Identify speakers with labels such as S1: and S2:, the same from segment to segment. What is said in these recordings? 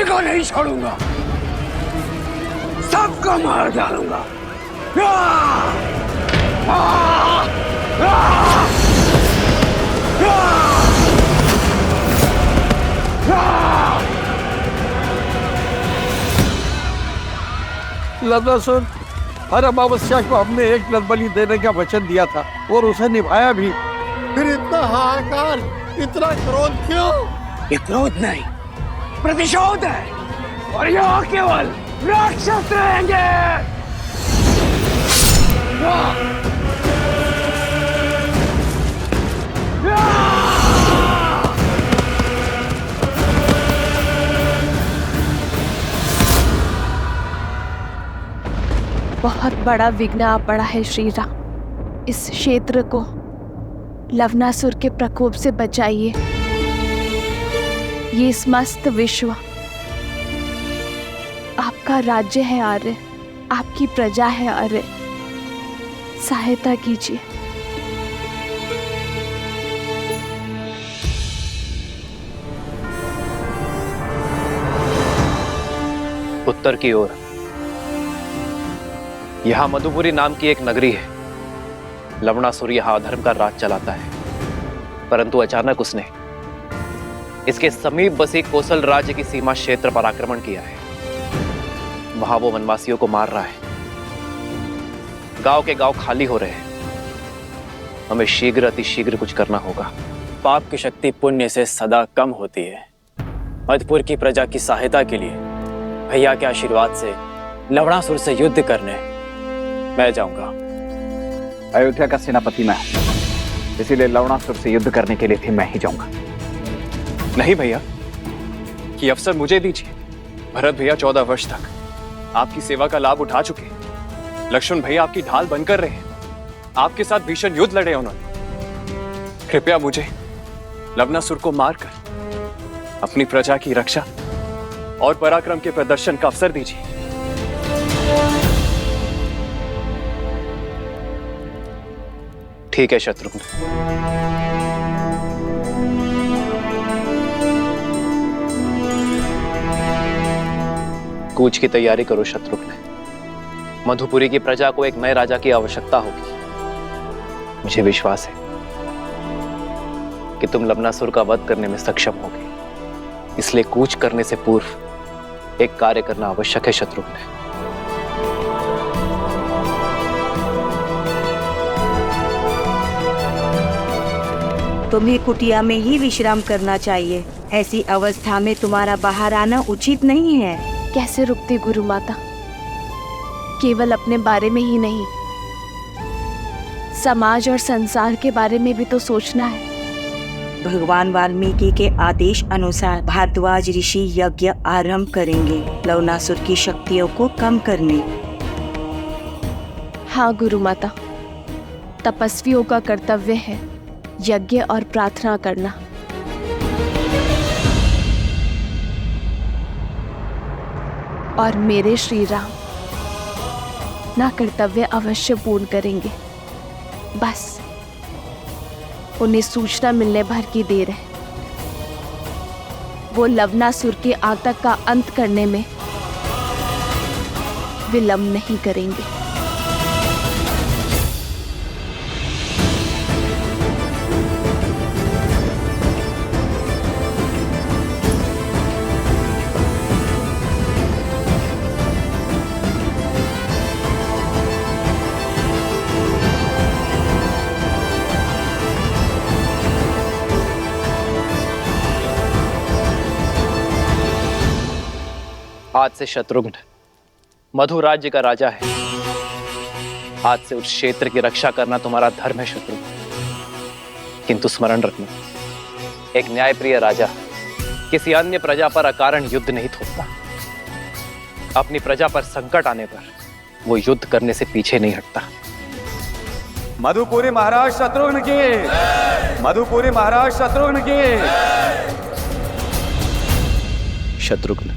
S1: किसी को नहीं छोड़ूंगा, सबको मार डालूंगा।
S2: लवणासुर, हर अमावस्या को हमने एक नर बलि देने का वचन दिया था और उसे निभाया भी।
S3: फिर इतना हाहाकार, इतना क्रोध क्यों?
S1: ये क्रोध नहीं, प्रतिशोध है। और यहाँ केवल राक्षस रहेंगे।
S4: बहुत बड़ा विघ्न आ पड़ा है श्री राम। इस क्षेत्र को लवणासुर के प्रकोप से बचाइए। ये समस्त विश्व आपका राज्य है आर्य, आपकी प्रजा है आर्य। सहायता कीजिए।
S5: उत्तर की ओर यहां मधुपुरी नाम की एक नगरी है। लवणासुर यहां अधर्म का राज चलाता है, परंतु अचानक उसने इसके समीप बसी कोसल राज्य की सीमा क्षेत्र पर आक्रमण किया है। वहां वो वनवासियों को मार रहा है। गांव के गांव खाली हो रहे हैं। हमें शीघ्र अतिशीघ्र कुछ करना होगा।
S6: पाप की शक्ति पुण्य से सदा कम होती है। मधुपुर की प्रजा की सहायता के लिए भैया के आशीर्वाद से लवणासुर से युद्ध करने मैं जाऊंगा।
S7: अयोध्या का सेनापति मैं, इसीलिए लवणासुर से युद्ध करने के लिए भी मैं ही जाऊंगा।
S6: नहीं भैया, ये अवसर मुझे दीजिए। भरत भैया 14 वर्ष तक आपकी सेवा का लाभ उठा चुके हैं। लक्ष्मण भैया आपकी ढाल बनकर रहे हैं। आपके साथ भीषण युद्ध लड़े उन्होंने। कृपया मुझे लवणासुर को मारकर अपनी प्रजा की रक्षा और पराक्रम के प्रदर्शन का अवसर दीजिए।
S5: ठीक है शत्रुघ्न। कूच की तैयारी करो शत्रुघ्न। मधुपुरी की प्रजा को एक नए राजा की आवश्यकता होगी। मुझे विश्वास है कि तुम लवणासुर का वध करने में सक्षम होगे। इसलिए कूच करने से पूर्व एक कार्य करना आवश्यक है शत्रुघ्न।
S8: तुम्हें कुटिया में ही विश्राम करना चाहिए। ऐसी अवस्था में तुम्हारा बाहर आना उचित नहीं है।
S4: कैसे रुकती गुरु माता? केवल अपने बारे में ही नहीं, समाज और संसार के बारे में भी तो सोचना है।
S8: भगवान वाल्मीकि के आदेश अनुसार भारद्वाज ऋषि यज्ञ आरंभ करेंगे लवणासुर की शक्तियों को कम करने।
S4: हाँ गुरु माता, तपस्वियों का कर्तव्य है यज्ञ और प्रार्थना करना। और मेरे श्री राम ना कर्तव्य अवश्य पूर्ण करेंगे। बस उन्हें सूचना मिलने भर की देर है। वो लवणासुर के आतंक का अंत करने में विलंब नहीं करेंगे।
S5: आज से शत्रुघ्न मधु राज्य का राजा है। आज से उस क्षेत्र की रक्षा करना तुम्हारा धर्म है शत्रुघ्न। किंतु स्मरण रखना, एक न्यायप्रिय राजा किसी अन्य प्रजा पर अकारण युद्ध नहीं थोपता। अपनी प्रजा पर संकट आने पर वो युद्ध करने से पीछे नहीं हटता।
S7: मधुपुरी महाराज शत्रुघ्न की, मधुपुरी महाराज शत्रुघ्न की।
S5: शत्रुघ्न,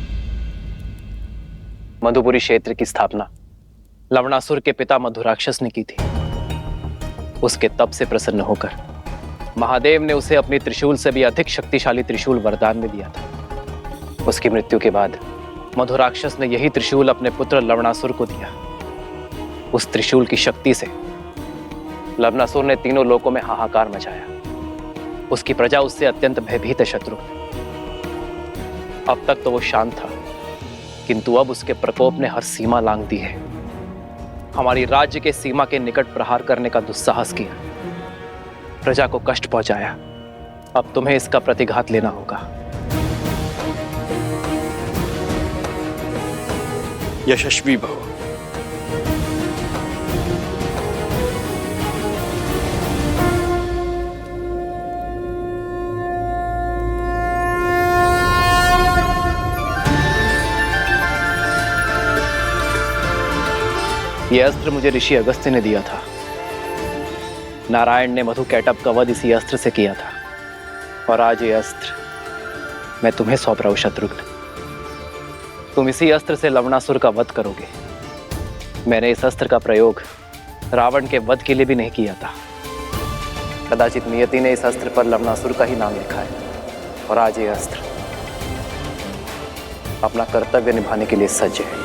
S5: मधुपुरी क्षेत्र की स्थापना लवणासुर के पिता मधुराक्षस ने की थी। उसके तप से प्रसन्न होकर महादेव ने उसे अपनी त्रिशूल से भी अधिक शक्तिशाली त्रिशूल वरदान में दिया था। उसकी मृत्यु के बाद मधु राक्षस ने यही त्रिशूल अपने पुत्र लवणासुर को दिया। उस त्रिशूल की शक्ति से लवणासुर ने तीनों लोकों में हाहाकार मचाया। उसकी प्रजा उससे अत्यंत भयभीत है शत्रुघ्न। अब तक तो वो शांत था, किंतु अब उसके प्रकोप ने हर सीमा लांघ दी है। हमारी राज्य के सीमा के निकट प्रहार करने का दुस्साहस किया, प्रजा को कष्ट पहुंचाया। अब तुम्हें इसका प्रतिघात लेना होगा।
S2: यशस्वी भव।
S5: यह अस्त्र मुझे ऋषि अगस्त्य ने दिया था। नारायण ने मधु कैटभ का वध इसी अस्त्र से किया था, और आज ये अस्त्र मैं तुम्हें सौंप रहा हूं शत्रुघ्न। तुम इसी अस्त्र से लवणासुर का वध करोगे। मैंने इस अस्त्र का प्रयोग रावण के वध के लिए भी नहीं किया था। कदाचित नियति ने इस अस्त्र पर लवणासुर का ही नाम लिखा है, और आज ये अस्त्र अपना कर्तव्य निभाने के लिए सज्ज है।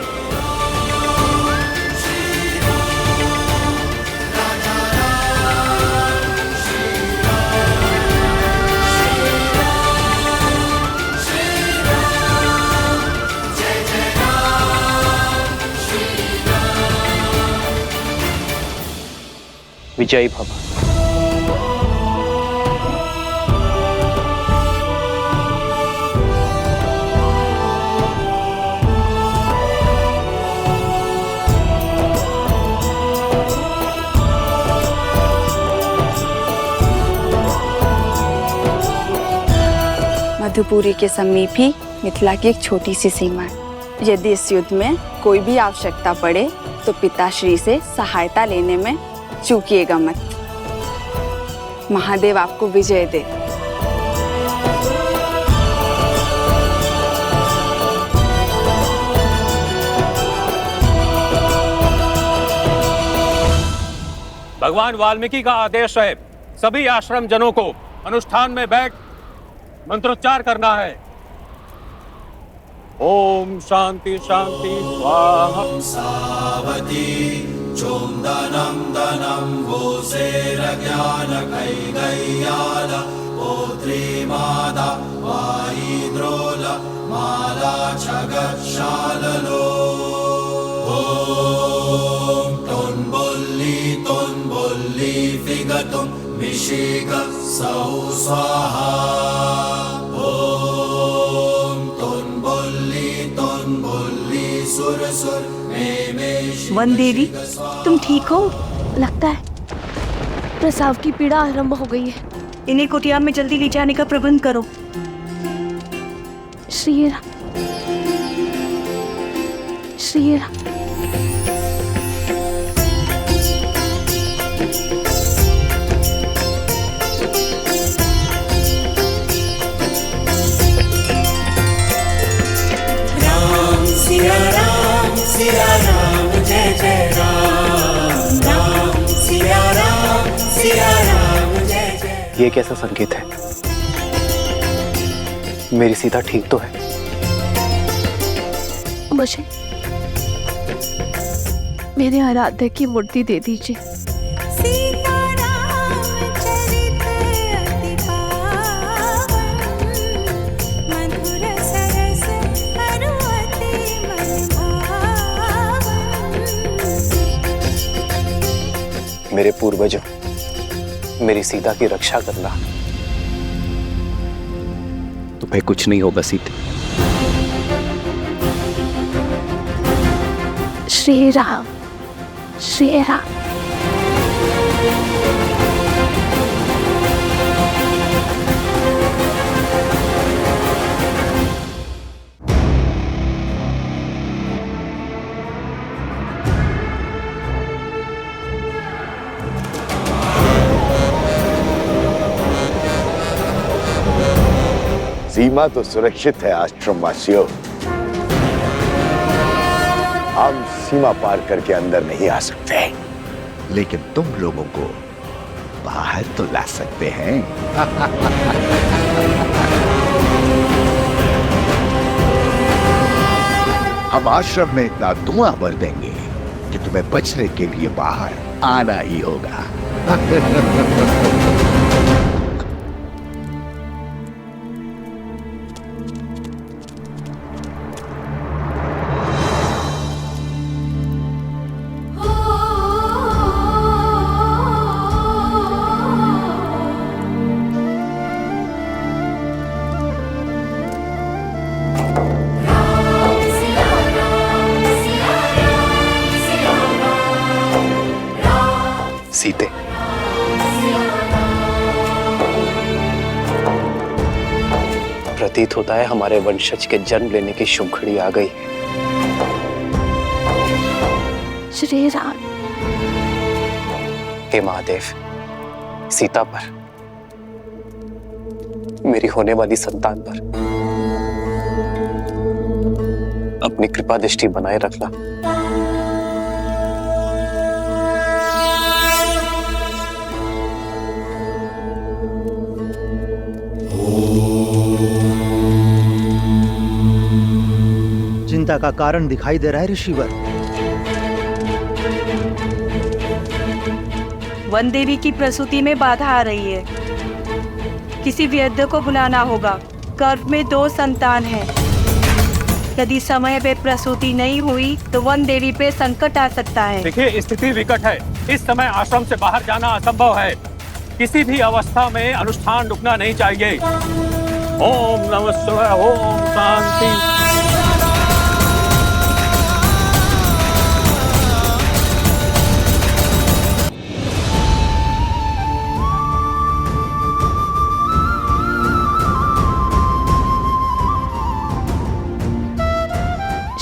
S5: विजयी भव।
S9: मधुपुरी के समीप ही मिथिला की एक छोटी सी सीमा है। यदि इस युद्ध में कोई भी आवश्यकता पड़े तो पिताश्री से सहायता लेने में चूकिएगा मत। महादेव आपको विजय दे।
S3: भगवान वाल्मीकि का आदेश है, सभी आश्रम जनों को अनुष्ठान में बैठ मंत्रोच्चार करना है। ओम शांति शांति स्वाहा।
S10: सावती चोंदनम दनम भूसेरज्ञान कैगय्याल पोत्री मादा वाईद्रोल माला जगत्शाललो। ओम तोन्बुल्ली फिगतुम मिशिग सौ स्वाहा। ओम तोन्बुल्ली सुर सुर
S8: वन देवी, तुम ठीक हो?
S4: लगता है प्रसव की पीड़ा आरंभ हो गई है।
S8: इन्हें कुटिया में जल्दी ले जाने का प्रबंध करो।
S4: श्री राम, श्री राम।
S10: सिया राम जय जय राम, राम सिया राम जय जय।
S5: ये कैसा संकेत है? मेरी सीता ठीक तो है?
S4: मुझे मेरे आराध्य की मूर्ति दे दीजिए।
S5: मेरे पूर्वजों, मेरी सीता की रक्षा करना। तुम्हें कुछ नहीं होगा सीते।
S4: श्री राम, श्री राम।
S11: सीमा तो सुरक्षित है आश्रमवासियों। हम सीमा पार करके अंदर नहीं आ सकते, लेकिन तुम लोगों को बाहर तो ला सकते हैं। हम आश्रम में इतना धुआं भर देंगे कि तुम्हें बचने के लिए बाहर आना ही होगा।
S5: सीते, प्रतीत होता है हमारे वंशज के जन्म लेने की शुभ घड़ी आ गई है।
S4: श्री राम।
S5: हे महादेव, सीता पर, मेरी होने वाली संतान पर अपनी कृपा दृष्टि बनाए रखना।
S12: चिंता का कारण दिखाई दे रहा है ऋषिवर।
S8: वन देवी की प्रसूति में बाधा आ रही है। किसी वैद्य को बुलाना होगा। गर्भ में 2 संतान हैं। यदि समय पे प्रसूति नहीं हुई तो वन देवी पे संकट आ सकता है।
S3: देखिए, स्थिति विकट है। इस समय आश्रम से बाहर जाना असंभव है। किसी भी अवस्था में अनुष्ठान रुकना नहीं चाहिए। ओम नमः शिवाय। ओम शांति।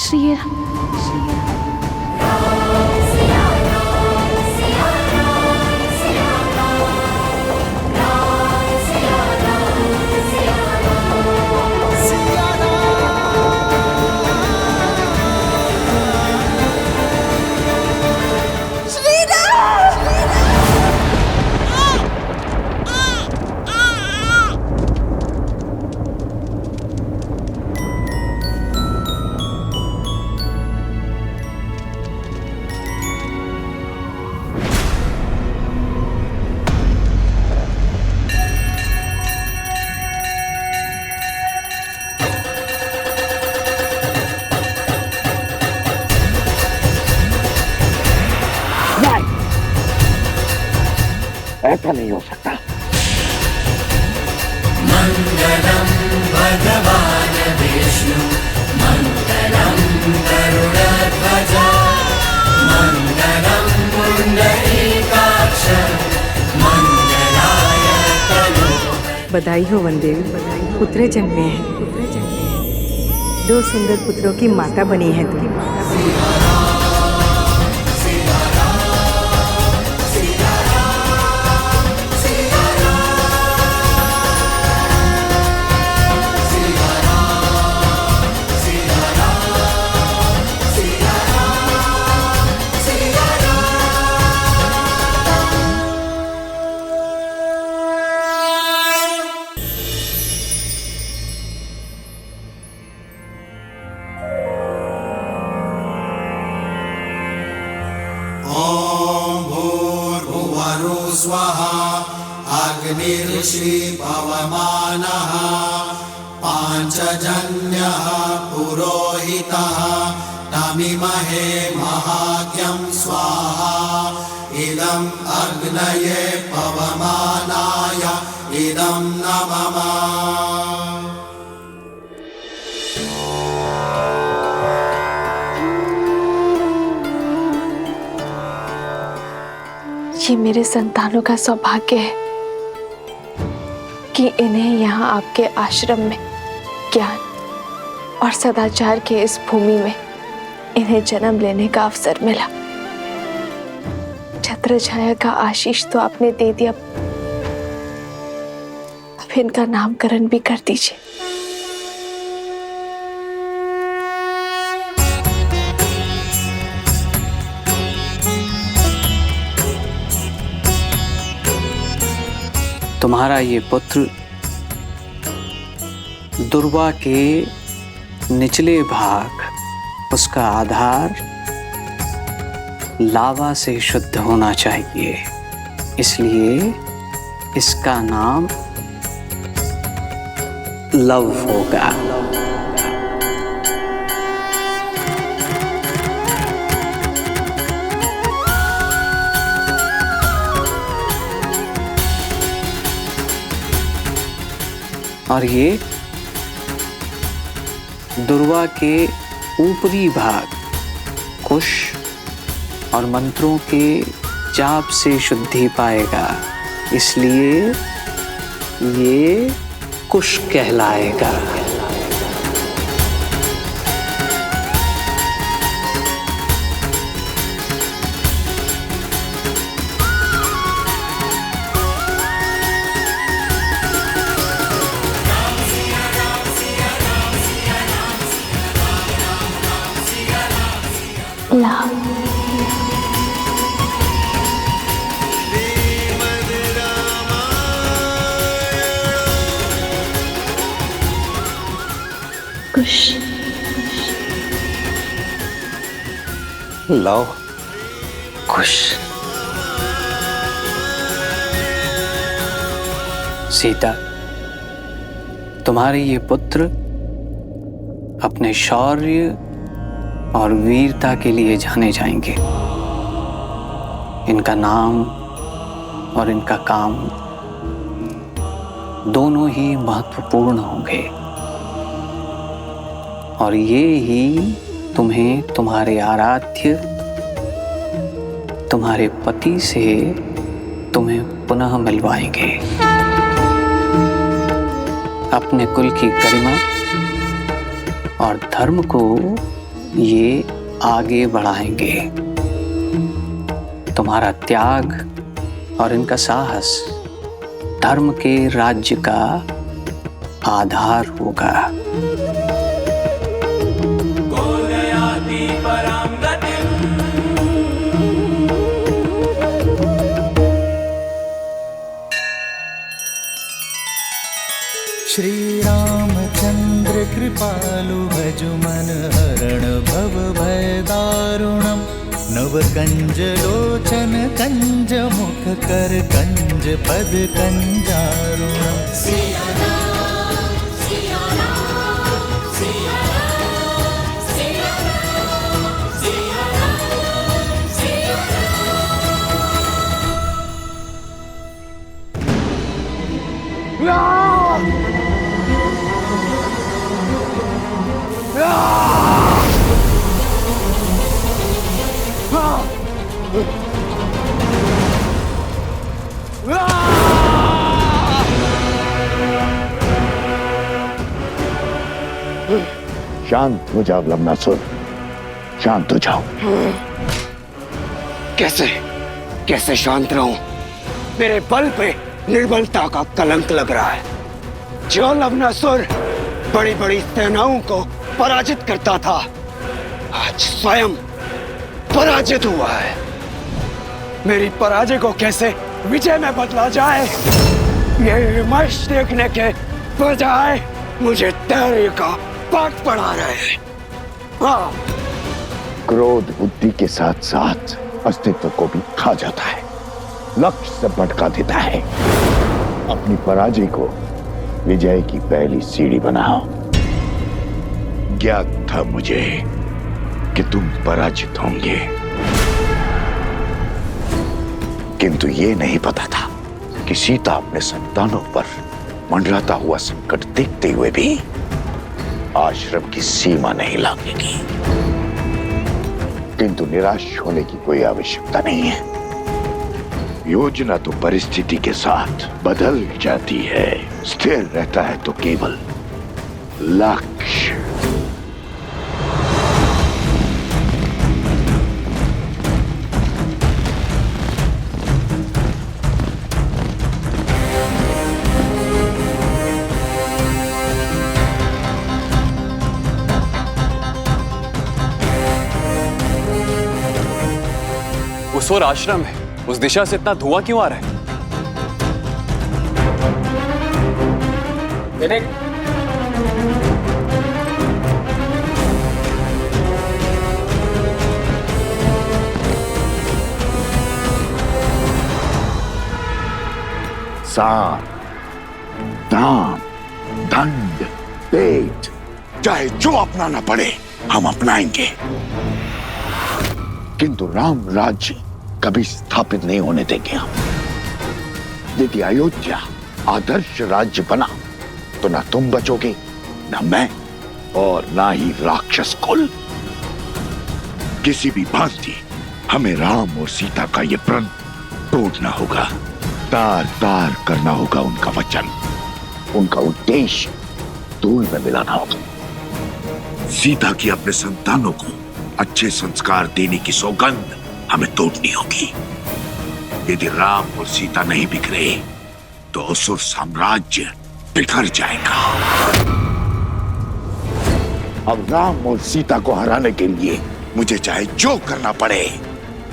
S4: श्री राम।
S11: ऐसा नहीं हो सकता।
S10: मंगलम भगवान विष्णु मंगलम गरुड़ध्वज मंगलम पुंडरीकाक्ष मंगलाय तनो।
S8: बधाई हो वन देवी, पुत्र जन्मे हैं। 2 सुंदर पुत्रों की माता बनी है तुम।
S10: स्वाहा अग्निर्षि पवमानः पांचजन्यः पुरोहितः तमिमहे महाज्ञं स्वाहा इदं अग्नये पवमानाय इदं नमः।
S4: ये मेरे संतानों का सौभाग्य है कि इन्हें यहाँ आपके आश्रम में ज्ञान और सदाचार के इस भूमि में इन्हें जन्म लेने का अवसर मिला। छत्र छाया का आशीष तो आपने दे दिया, अब इनका नामकरण भी कर दीजिए।
S13: तुम्हारा ये पुत्र दुर्वा के निचले भाग
S1: उसका आधार लावा से शुद्ध होना चाहिए, इसलिए इसका नाम लव होगा। और ये दुर्वा के ऊपरी भाग कुश और मंत्रों के जाप से शुद्धि पाएगा, इसलिए ये कुश कहलाएगा।
S2: लव
S1: कुश। सीता, तुम्हारे ये पुत्र अपने शौर्य और वीरता के लिए जाने जाएंगे। इनका नाम और इनका काम दोनों ही महत्वपूर्ण होंगे, और ये ही तुम्हें तुम्हारे आराध्य, तुम्हारे पति से तुम्हें पुनः मिलवाएंगे। अपने कुल की गरिमा और धर्म को ये आगे बढ़ाएंगे। तुम्हारा त्याग और इनका साहस धर्म के राज्य का आधार होगा।
S13: श्री रामचंद्र कृपालु भजु मन हरण भव भय दारुणम। नव कंज लोचन कंज मुख कर कंज पद कंजारुणम।
S11: शांत हो जाओ लवनासुर, शांत हो जाओ।
S1: कैसे कैसे शांत रहूं? मेरे बल पे निर्बलता का कलंक लग रहा है। जो लवनासुर बड़ी बड़ी सेनाओं को पराजित करता था, आज स्वयं पराजित हुआ है। मेरी पराजय को कैसे विजय में बदला जाए, ये विमर्श देखने के बजाय मुझे धैर्य का पाठ पढ़ा रहे हैं। हाँ,
S11: क्रोध बुद्धि के साथ साथ अस्तित्व को भी खा जाता है, लक्ष्य से भटका देता है। अपनी पराजय को विजय की पहली सीढ़ी बनाओ। ज्ञात था मुझे कि तुम पराजित होंगे, किंतु ये नहीं पता था कि सीता अपने संतानों पर मंडराता हुआ संकट देखते हुए भी आश्रम की सीमा नहीं लांघेगी। किंतु निराश होने की कोई आवश्यकता नहीं है। योजना तो परिस्थिति के साथ बदल जाती है, स्थिर रहता है तो केवल लक्ष्य।
S6: उस ओर आश्रम है, उस दिशा से इतना धुआं क्यों आ रहा है?
S11: सार, दाम, दंड, पेट, चाहे जो अपनाना पड़े हम अपनाएंगे, किंतु राम राज्य कभी स्थापित नहीं होने देंगे हम। यदि अयोध्या आदर्श राज्य बना तो ना तुम बचोगे, ना मैं, और ना ही राक्षस कुल। किसी भी भांति हमें राम और सीता का ये प्रण तोड़ना होगा, तार तार करना होगा उनका वचन, उनका उद्देश्य धूल में मिलाना होगा। सीता की अपने संतानों को अच्छे संस्कार देने की सौगंध हमें तोड़नी होगी। यदि राम और सीता नहीं बिखरे तो असुर साम्राज्य बिखर जाएगा। अब राम और सीता को हराने के लिए मुझे चाहे जो करना पड़े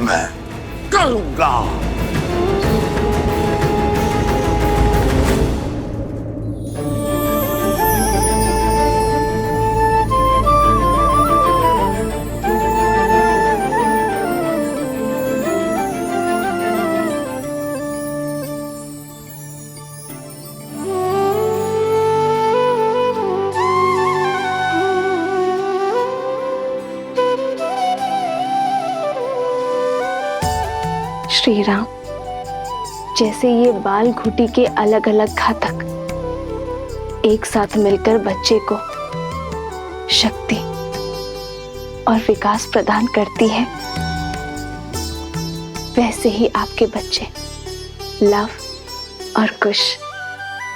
S11: मैं करूंगा।
S4: श्री राम, जैसे ये बाल घुटी के अलग अलग घातक एक साथ मिलकर बच्चे को शक्ति और विकास प्रदान करती है, वैसे ही आपके बच्चे लव और कुश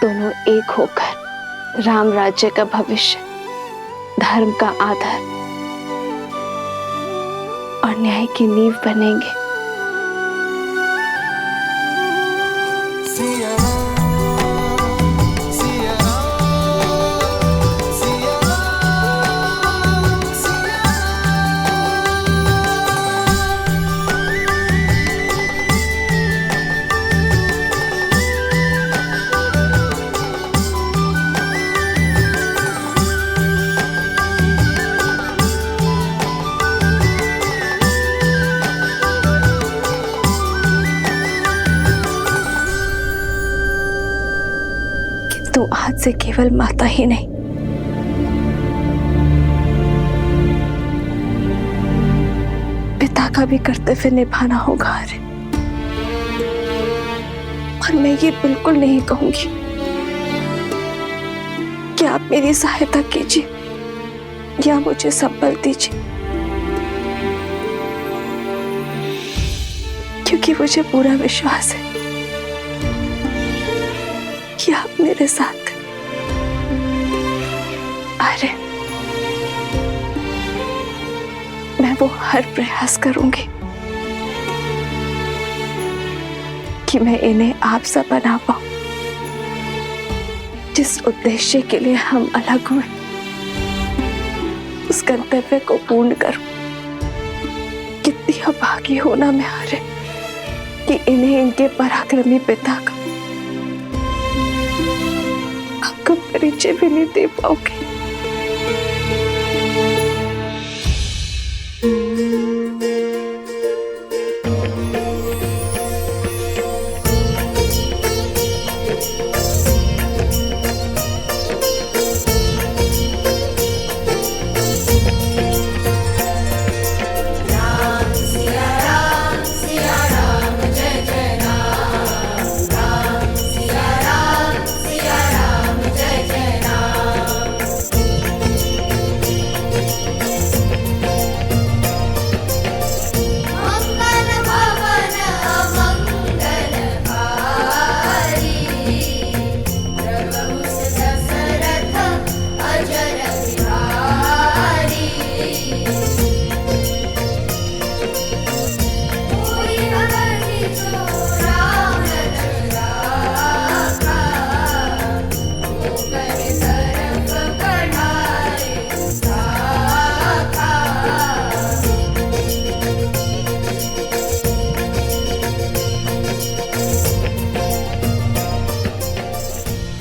S4: दोनों एक होकर राम राज्य का भविष्य, धर्म का आधार और न्याय की नींव बनेंगे। तो आज से केवल माता ही नहीं, पिता का भी कर्तव्य निभाना होगा। अरे, और मैं ये बिल्कुल नहीं कहूंगी कि आप मेरी सहायता कीजिए या मुझे संबल दीजिए, क्योंकि मुझे पूरा विश्वास है कि आप मेरे साथ। अरे, मैं वो हर प्रयास करूंगी कि मैं इन्हें आप सा बना पाऊं, जिस उद्देश्य के लिए हम अलग हुए उस कर्तव्य को पूर्ण करूं। कितनी अभागी होना मैं हारे कि इन्हें इनके पराक्रमी पिता का आपका परिचय भी नहीं दे पाओगे।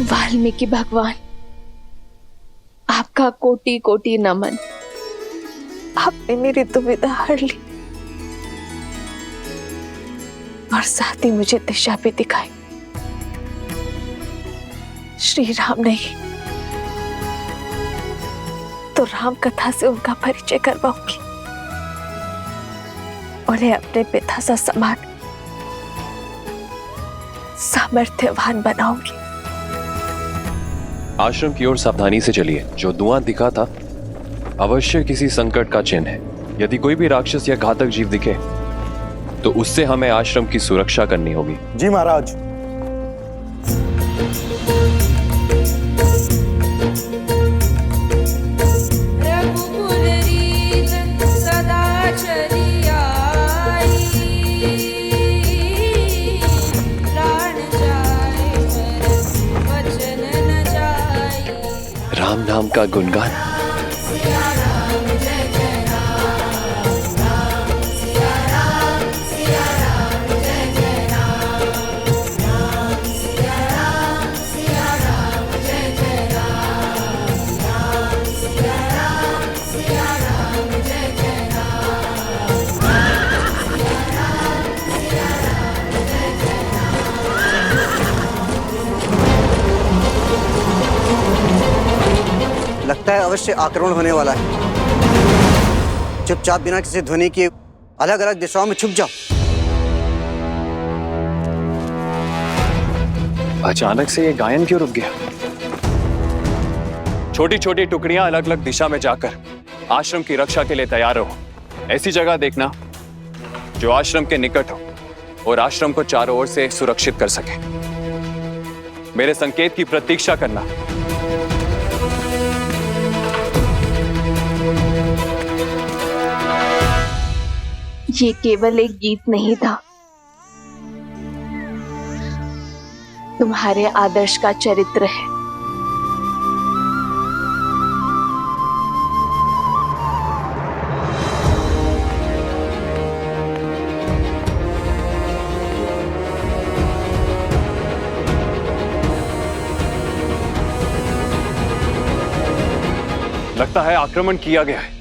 S4: वाल्मीकि भगवान, आपका कोटि कोटि नमन। आपने मेरी दुविधा हर ली और साथ ही मुझे दिशा भी दिखाई। श्री राम नहीं तो राम कथा से उनका परिचय करवाऊंगी। उन्हें अपने पिता सा समान सामर्थ्यवान बनाऊंगी।
S6: आश्रम की ओर सावधानी से चलिए। जो धुआं दिखा था अवश्य किसी संकट का चिन्ह है। यदि कोई भी राक्षस या घातक जीव दिखे तो उससे हमें आश्रम की सुरक्षा करनी होगी।
S12: जी महाराज।
S6: राम नाम का गुणगान।
S14: लगता है अवश्य आक्रमण होने वाला है। चुपचाप बिना किसी ध्वनि के अलग अलग दिशाओं में छुप जाओ।
S6: अचानक से ये गायन क्यों रुक गया? छोटी छोटी टुकड़ियां अलग अलग दिशा में जाकर आश्रम की रक्षा के लिए तैयार रहो। ऐसी जगह देखना जो आश्रम के निकट हो और आश्रम को चारों ओर से सुरक्षित कर सके। मेरे संकेत की प्रतीक्षा करना।
S4: ये केवल एक गीत नहीं था, तुम्हारे आदर्श का चरित्र है।
S6: लगता है आक्रमण किया गया है।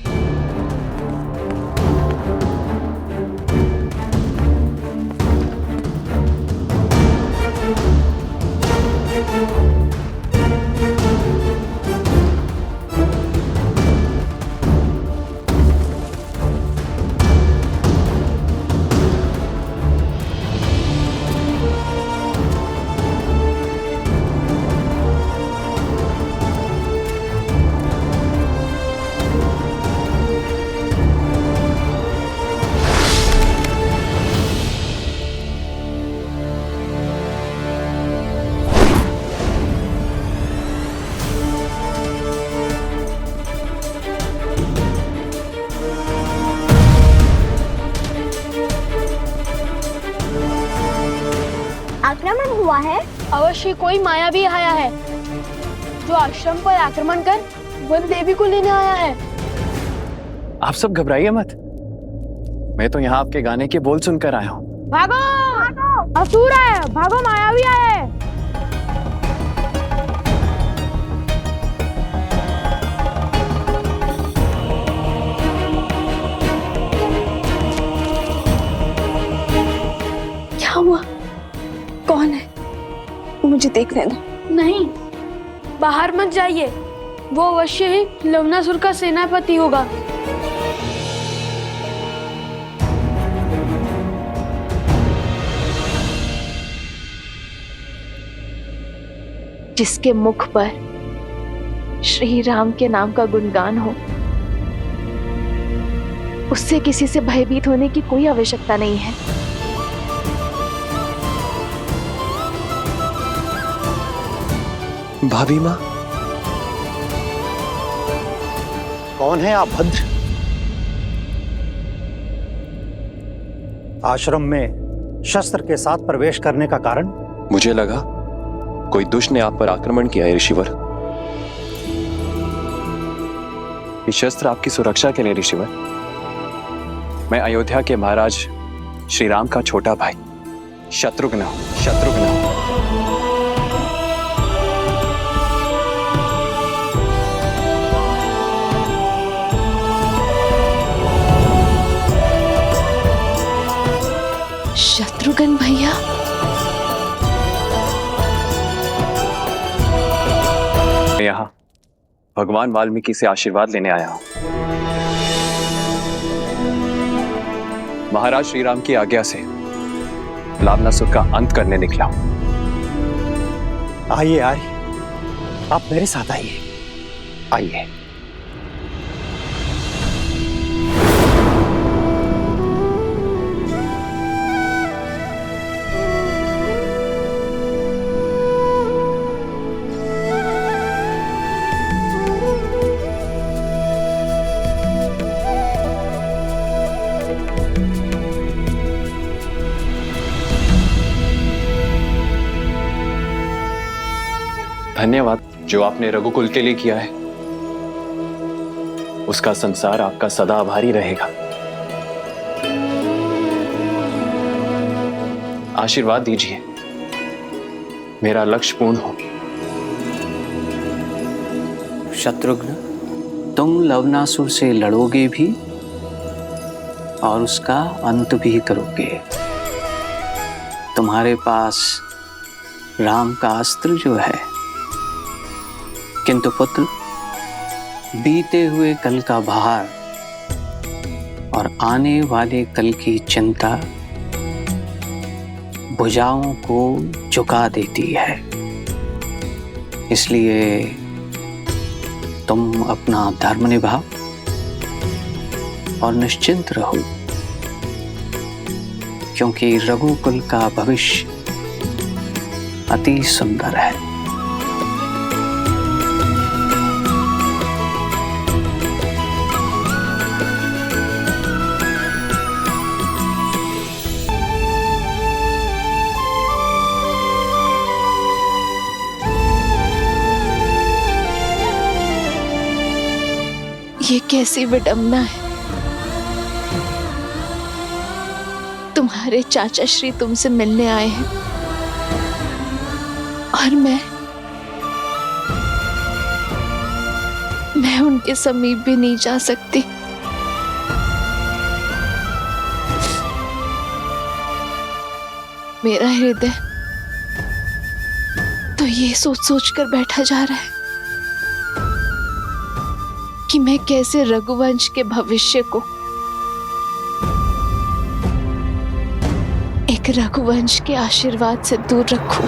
S15: आक्रमण हुआ है। अवश्य कोई मायावी आया है जो आश्रम पर आक्रमण कर वन देवी को लेने आया है।
S6: आप सब घबराइए मत। मैं तो यहाँ आपके गाने के बोल सुनकर आया हूँ।
S15: भागो, असुर है, भागो, मायावी आया है।
S4: क्या हुआ? कौन है? मुझे देखने दो।
S15: नहीं, बाहर मत जाइए। वो अवश्य ही लवणासुर का सेनापति होगा।
S4: जिसके मुख पर श्री राम के नाम का गुणगान हो, उससे किसी से भयभीत होने की कोई आवश्यकता नहीं है।
S6: भाभी माँ,
S12: कौन है आप भद्र? आश्रम में शस्त्र के साथ प्रवेश करने का कारण?
S6: मुझे लगा कोई दुष्ट ने आप पर आक्रमण किया है ऋषिवर। ये शस्त्र आपकी सुरक्षा के लिए ऋषिवर। मैं अयोध्या के महाराज श्री राम का छोटा भाई शत्रुघ्न हूं।
S4: शत्रुघ्न भैया,
S6: भगवान वाल्मीकि से आशीर्वाद लेने आया हूं। महाराज श्री राम की आज्ञा से लावणासुर का अंत करने निकला हूं।
S1: आइए आइए, आप मेरे साथ आइए। आइए।
S6: धन्यवाद जो आपने रघुकुल के लिए किया है, उसका संसार आपका सदा आभारी रहेगा। आशीर्वाद दीजिए मेरा लक्ष्य पूर्ण हो।
S16: शत्रुघ्न, तुम लवणासुर से लड़ोगे भी और उसका अंत भी करोगे। तुम्हारे पास राम का अस्त्र जो है, किंतु पुत्र, बीते हुए कल का भार और आने वाले कल की चिंता भुजाओं को झुका देती है। इसलिए तुम अपना धर्म निभाओ और निश्चिंत रहो, क्योंकि रघुकुल का भविष्य अति सुंदर है।
S4: ये कैसी विडंबना है। तुम्हारे चाचा श्री तुमसे मिलने आए हैं और मैं उनके समीप भी नहीं जा सकती। मेरा हृदय तो ये सोच सोच कर बैठा जा रहा है कि मैं कैसे रघुवंश के भविष्य को एक रघुवंश के आशीर्वाद से दूर रखूं।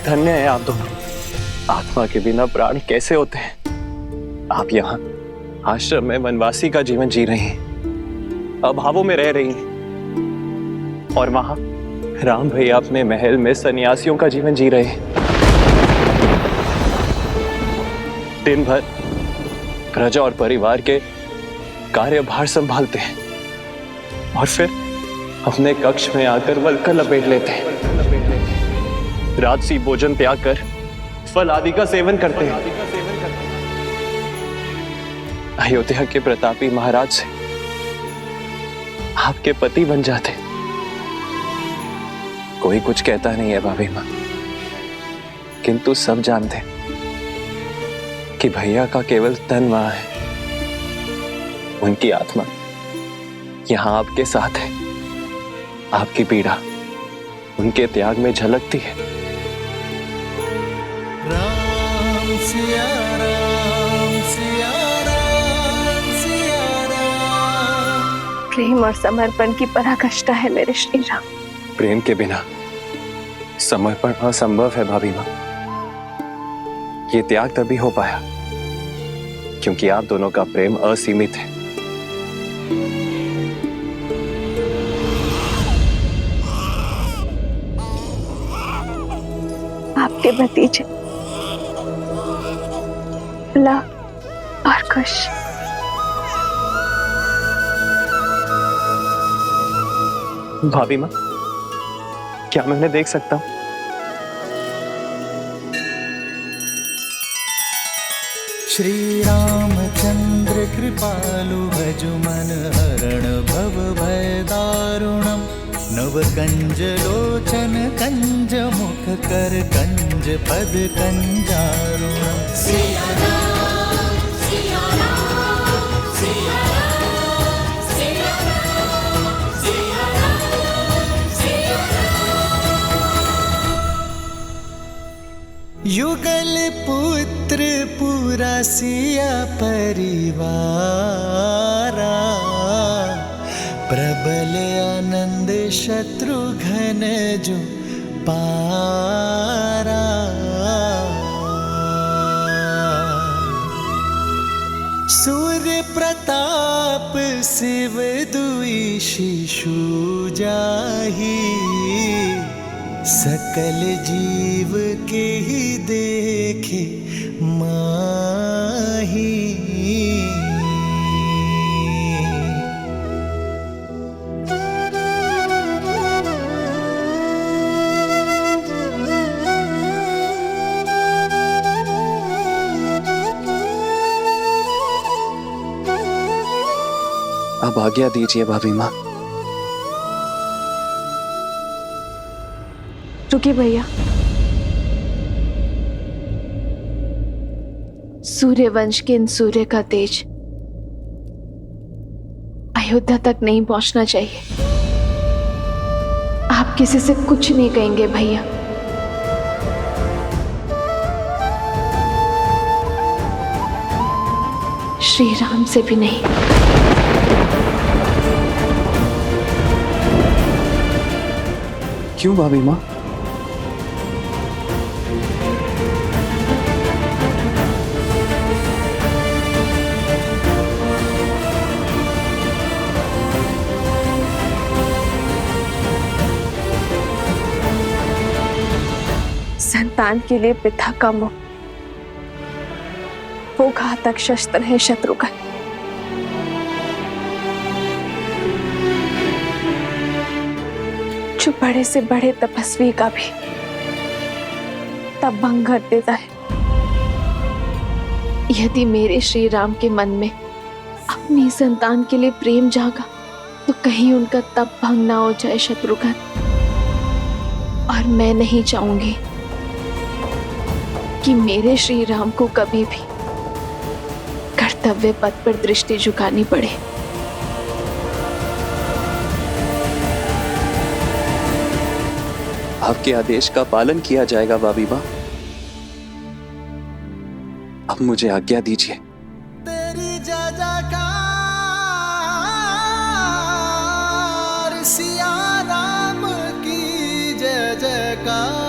S6: धन्य है आप दोनों। आत्मा के बिना प्राण कैसे होते हैं। आप यहाँ आश्रम में वनवासी का जीवन जी रही हैं, अभावों में रह रही हैं, और वहां राम भैया अपने महल में सन्यासियों का जीवन जी रहे हैं। दिन भर प्रजा और परिवार के कार्यभार संभालते हैं और फिर अपने कक्ष में आकर वल्कल लपेट लेते हैं। राजसी भोजन त्याग कर फल आदि का सेवन करते हैं। अयोध्या के प्रतापी महाराज से आपके पति बन जाते। कोई कुछ कहता नहीं है भाभी मां, किंतु सब जानते कि भैया का केवल तन वहां है, उनकी आत्मा यहां आपके साथ है। आपकी पीड़ा उनके त्याग में झलकती है।
S13: राम सिया राम सिया राम सिया राम।
S4: प्रेम और समर्पण की पराकाष्ठा है मेरे श्री राम।
S6: प्रेम के बिना समर्पण असंभव है भाभी मां। ये त्याग तभी हो पाया क्योंकि आप दोनों का प्रेम असीमित है।
S4: आपके भतीजे लव और कुश।
S6: भाभी मां, क्या मैं उन्हें देख सकता हूं?
S13: श्री रामचंद्र कृपालु भज मन हरण भव भय दारुणम नव तव कंज लोचन कंज मुख कर कंज पद कंजारुण सिया राम सिया राम सिया राम सिया राम सिया राम सिया राम। युगल पुत्र पूरा सिया परिवारा प्रबल आनंद शत्रुघ्न जो पारा सूर्य प्रताप शिव दुई शिशु जाहि सकल जीव के ही देखे माही।
S6: अब आज्ञा दीजिए भाभी माँ।
S4: रुकिए भैया, सूर्यवंश के इन सूर्य का तेज अयोध्या तक नहीं पहुंचना चाहिए। आप किसी से कुछ नहीं कहेंगे भैया। श्री राम से भी नहीं।
S6: क्यों भाभी माँ?
S4: संतान के लिए पिता का मोह वो घातक शस्त्र है शत्रुघ्न। जो बड़े से बड़े तपस्वी का भी तब भंग कर देता है। यदि मेरे श्री राम के मन में अपनी संतान के लिए प्रेम जागा तो कहीं उनका तप भंग ना हो जाए शत्रुघ्न। और मैं नहीं चाहूंगी कि मेरे श्री राम को कभी भी कर्तव्य पथ पर दृष्टि झुकानी पड़े।
S6: आपके आदेश का पालन किया जाएगा भाभी माँ। अब मुझे आज्ञा दीजिए।
S13: तेरी जय जयकार सिया राम की जय जयकार।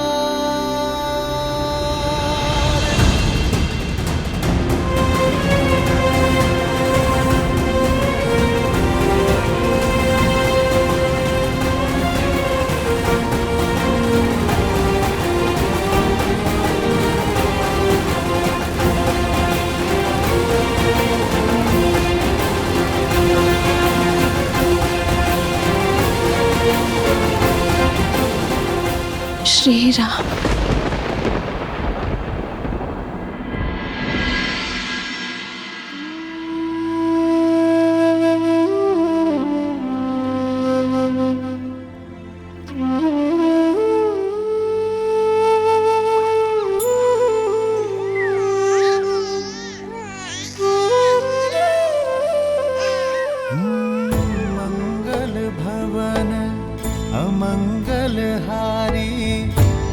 S4: श्री राम।
S13: मंगल भवन अमंगल हारी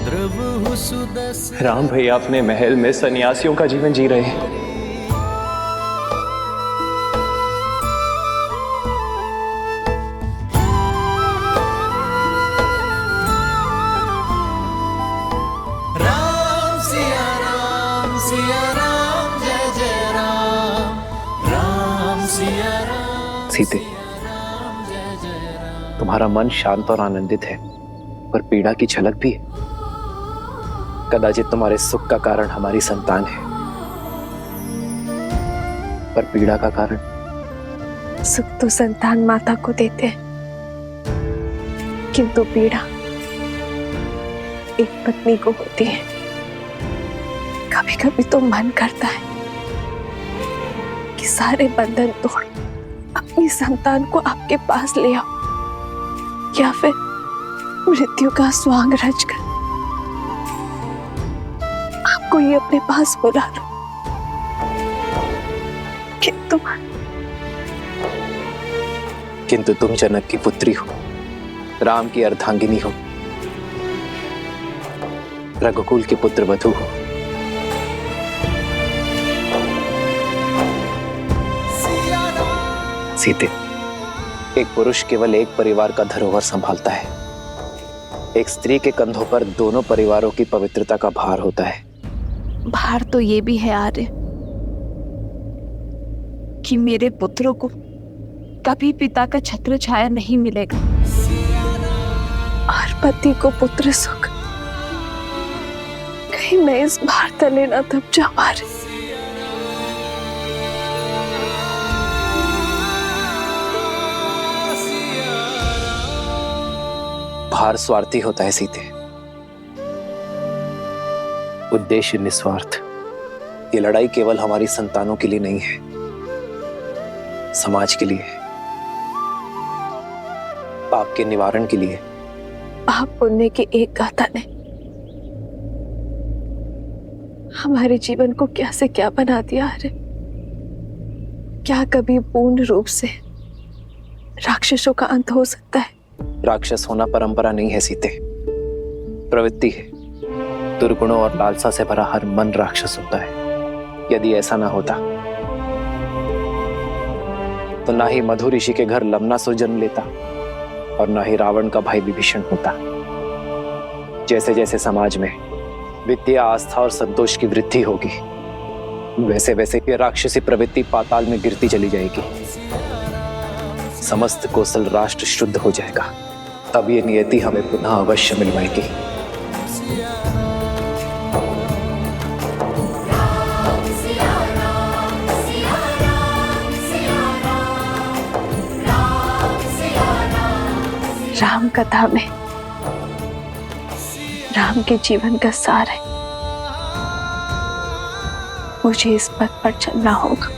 S13: द्रवहु सुदस।
S6: राम भैया अपने महल में सन्यासियों का जीवन जी रहे हैं।
S13: राम सिया राम जय जय राम। राम सिया राम
S5: सीते, तुम्हारा मन शांत और आनंदित है, पर पीड़ा की झलक भी है। कदाचित तुम्हारे सुख का कारण हमारी संतान है, पर पीड़ा का कारण?
S4: सुख तो संतान माता को देते हैं, किंतु पीड़ा एक पत्नी को होती है। कभी कभी तो मन करता है कि सारे बंधन तोड़ अपनी संतान को आपके पास ले आओ, या फिर मृत्यु का स्वांग रचकर आपको ये अपने पास बुला लो,
S5: किंतु तुम जनक की पुत्री हो, राम की अर्धांगिनी हो, रघुकुल के पुत्र वधू हो। सीते, एक पुरुष केवल एक परिवार का धरोहर संभालता है। एक स्त्री के कंधों पर दोनों परिवारों की पवित्रता का भार होता है।
S4: भार तो ये भी है आर्य कि मेरे पुत्रों को कभी पिता का छत्र छाया नहीं मिलेगा और पति को पुत्र सुख। कहीं मैं इस भार तले ना दब जा पा रही।
S5: भार स्वार्थी होता है सीते, उद्देश्य निस्वार्थ। ये लड़ाई केवल हमारी संतानों के लिए नहीं है, समाज के लिए है, पाप के निवारण के लिए।
S4: पाप पुण्य की एक गाथा ने हमारे जीवन को क्या से क्या बना दिया। अरे क्या कभी पूर्ण रूप से राक्षसों का अंत हो सकता है?
S5: राक्षस होना परंपरा नहीं है सीते, प्रवृत्ति है। दुर्गुणों और लालसा से भरा हर मन राक्षस होता है। यदि ऐसा ना होता तो ना ही मधु ऋषि के घर लवणासुर जन्म लेता और ना ही रावण का भाई विभीषण होता। जैसे जैसे समाज में विद्या, आस्था और संतोष की वृद्धि होगी, वैसे वैसे ये राक्षसी प्रवृत्ति पाताल में गिरती चली जाएगी। समस्त कौशल राष्ट्र शुद्ध हो जाएगा, तब ये नियति हमें पुनः अवश्य मिलवाएगी।
S4: राम कथा में राम के जीवन का सार है। मुझे इस पथ पर चलना होगा।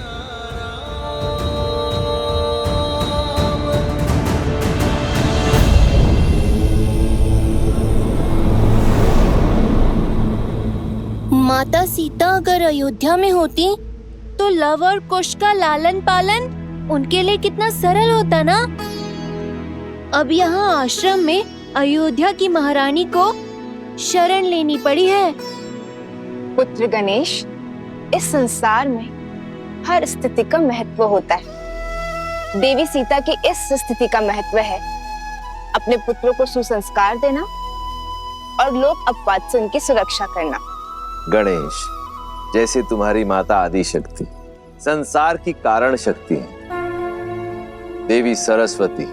S15: माता सीता अगर अयोध्या में होती तो लव और कुश का लालन पालन उनके लिए कितना सरल होता ना। अब यहाँ आश्रम में अयोध्या की महारानी को शरण लेनी पड़ी है।
S9: पुत्र गणेश, इस संसार में हर स्थिति का महत्व होता है। देवी सीता की इस स्थिति का महत्व है अपने पुत्रों को सुसंस्कार देना और लोक अपवाद से उनकी सुरक्षा करना।
S17: गणेश, जैसे तुम्हारी माता आदि शक्ति संसार की कारण शक्ति है, देवी सरस्वती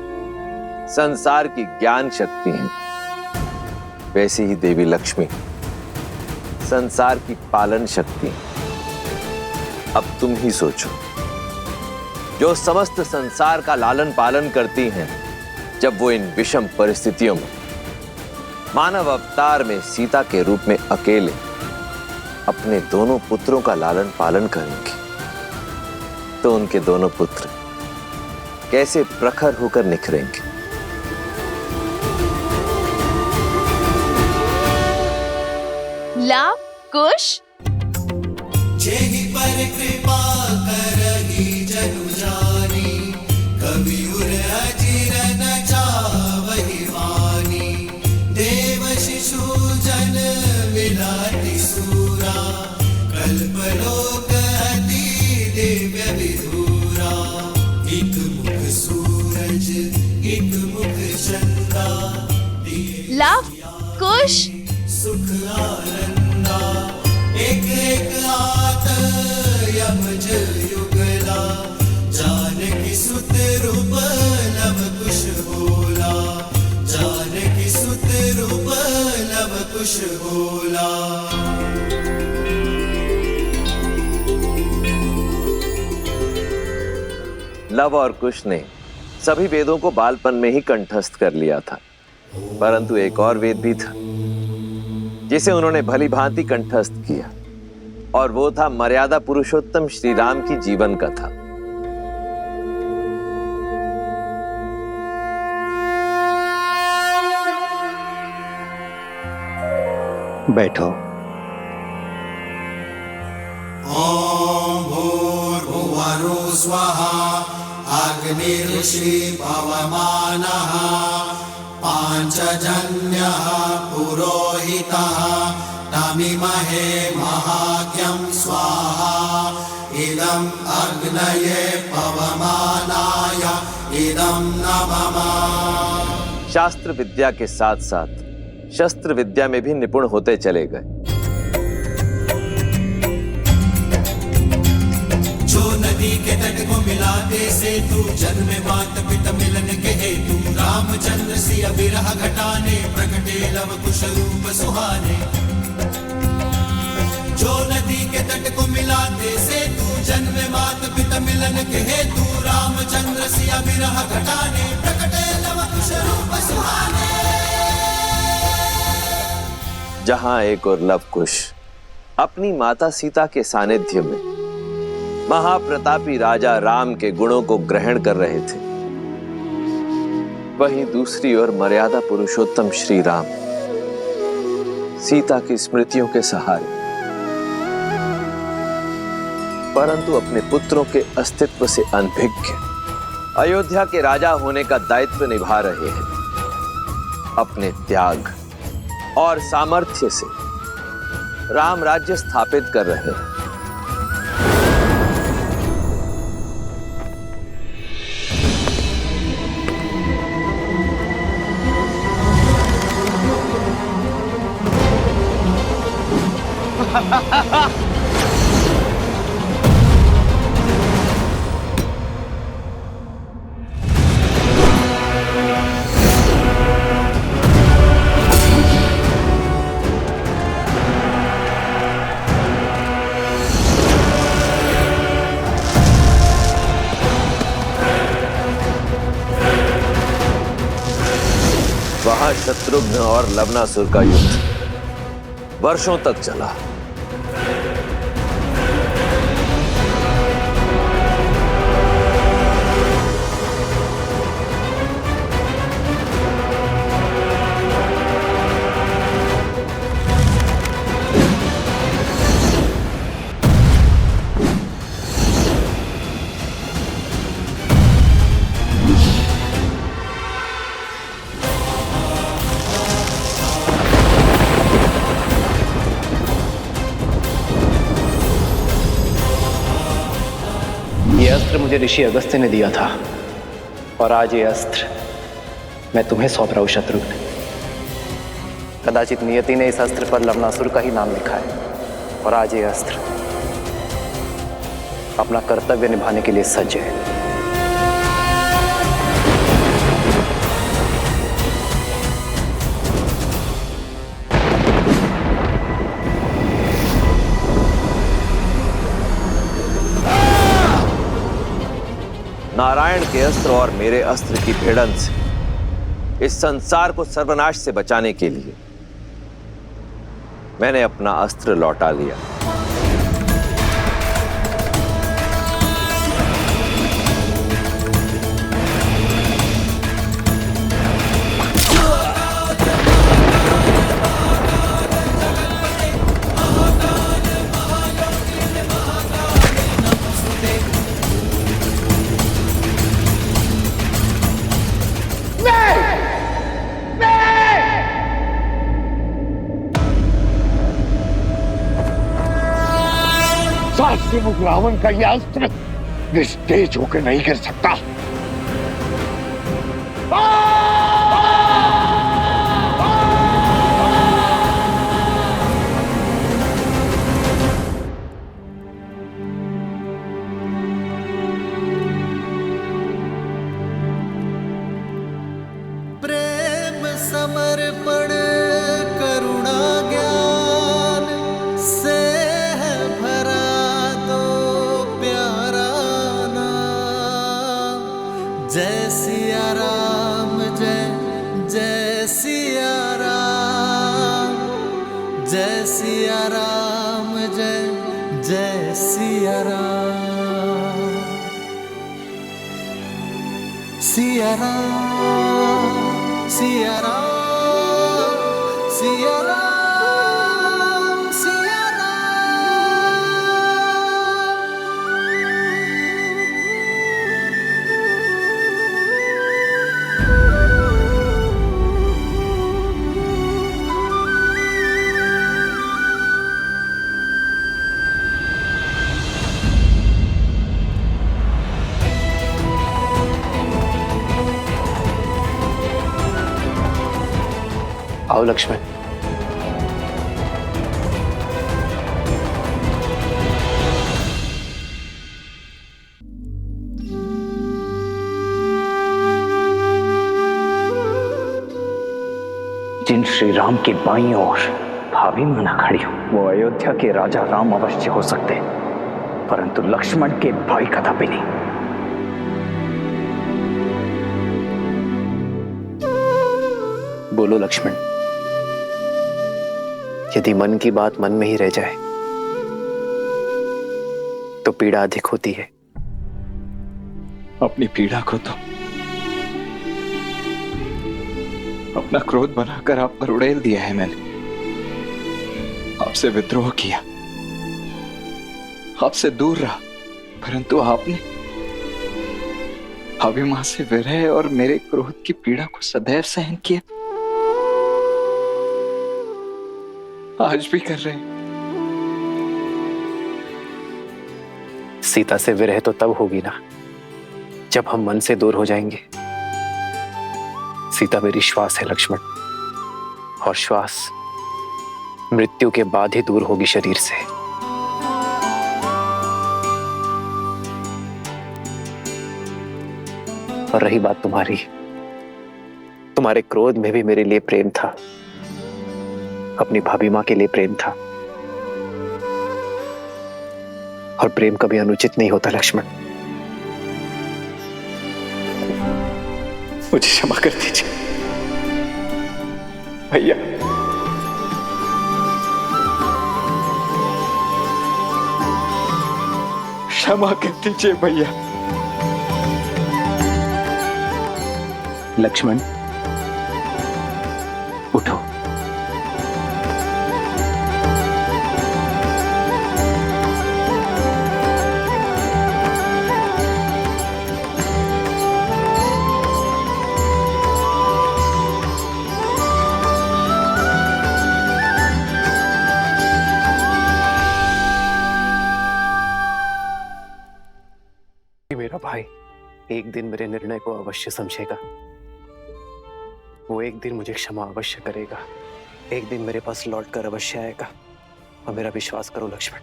S17: संसार की ज्ञान शक्ति है, वैसे ही देवी लक्ष्मी संसार की पालन शक्ति है। अब तुम ही सोचो, जो समस्त संसार का लालन पालन करती हैं, जब वो इन विषम परिस्थितियों में मानव अवतार में सीता के रूप में अकेले अपने दोनों पुत्रों का लालन पालन करेंगे, तो उनके दोनों पुत्र कैसे प्रखर होकर निखरेंगे।
S15: लाभ कुश
S10: जेहि पर कृपा करहि जनु जानी, कवि उर अजिर न जावहि वानी। देव शिशु जन विलाति सूरा, कल्पलोक अति दिव्य विधूरा। एक मुख सूरज एक मुख चंदा,
S15: लाभ कुश
S10: सुख आनंदा। एक एक आत यमज युगला, जानकी सुत रूप लव कुश बोला। जानकी सुत रूप लव कुश बोला।
S17: लव और कुश ने सभी वेदों को बालपन में ही कंठस्थ कर लिया था, परंतु एक और वेद भी था जिसे उन्होंने भली भांति कंठस्थ किया, और वो था मर्यादा पुरुषोत्तम श्री राम की जीवन कथा।
S12: बैठो।
S10: ॐ भूर्भुवः स्वः अग्निर्षि पवमानः पाञ्चजन्यः पुरोहितः तमिमहे महाज्ञं स्वाहा इदम् अग्नये पवमानाय इदं नमः।
S17: शास्त्र विद्या के साथ साथ शस्त्र विद्या में भी निपुण होते चले गए।
S10: जो नदी के तट को मिलाते सेतु जन्म मात पिता मिलन के हेतु रामचंद्र सिय विरह घटाने प्रकटे लव कुश रूप सुहाने। जो नदी के तट को मिलाते सेतु जन्म मात पिता मिलन के हेतु रामचंद्र सिय विरह घटाने प्रकटे लव कुश रूप सुहाने।
S17: जहां एक और लव कुश अपनी माता सीता के सानिध्य में महाप्रतापी राजा राम के गुणों को ग्रहण कर रहे थे, वहीं दूसरी ओर मर्यादा पुरुषोत्तम श्री राम सीता की स्मृतियों के सहारे परंतु अपने पुत्रों के अस्तित्व से अनभिज्ञ अयोध्या के राजा होने का दायित्व निभा रहे हैं। अपने त्याग और सामर्थ्य से राम राज्य स्थापित कर रहे हैं। वहां शत्रुघ्न और लवनासुर का युद्ध वर्षों तक चला।
S5: ये अस्त्र मुझे ऋषि अगस्त्य ने दिया था और आज ये अस्त्र मैं तुम्हें सौंप रहा हूं शत्रुघ्न। कदाचित नियति ने इस अस्त्र पर लवनासुर का ही नाम लिखा है और आज ये अस्त्र अपना कर्तव्य निभाने के लिए सज्ज है।
S17: नारायण के अस्त्र और मेरे अस्त्र की भिड़न से इस संसार को सर्वनाश से बचाने के लिए मैंने अपना अस्त्र लौटा लिया।
S11: मुख रावण का यह अस्त्र निस्तेज होकर नहीं गिर सकता।
S10: प्रेम समर्पण करुणा ज्ञान से है भरा दो प्यारा नाम। जय सिया राम जय जय सिया राम, जय सिया राम जय जय सिया राम। सिया राम सिया राम सिया राम।
S5: आओ लक्ष्मण।
S7: जिन श्री राम की बाईं ओर भाभी माना खड़ी हो, वो अयोध्या के राजा राम अवश्य हो सकते, परंतु लक्ष्मण के भाई कदापि नहीं।
S5: बोलो लक्ष्मण, यदि मन की बात मन में ही रह जाए तो पीड़ा अधिक होती है।
S6: अपनी पीड़ा को तो अपना क्रोध बनाकर आप पर उड़ेल दिया है मैंने। आपसे विद्रोह किया, आपसे दूर रहा, परंतु आपने अभिमान से विरह और मेरे क्रोध की पीड़ा को सदैव सहन किया। आज भी कर रहे हैं।
S5: सीता से विरह तो तब होगी ना जब हम मन से दूर हो जाएंगे। सीता मेरी श्वास है लक्ष्मण, और श्वास मृत्यु के बाद ही दूर होगी शरीर से। और रही बात तुम्हारी, तुम्हारे क्रोध में भी मेरे लिए प्रेम था, अपनी भाभी मां के लिए प्रेम था, और प्रेम कभी अनुचित नहीं होता लक्ष्मण।
S6: मुझे क्षमा कर दीजिए भैया। क्षमा कर दीजिए भैया।
S5: लक्ष्मण उठो। मेरा भाई एक दिन मेरे निर्णय को अवश्य समझेगा। वो एक दिन मुझे क्षमा अवश्य करेगा, एक दिन मेरे पास लौटकर अवश्य आएगा, और मेरा विश्वास करो लक्ष्मण,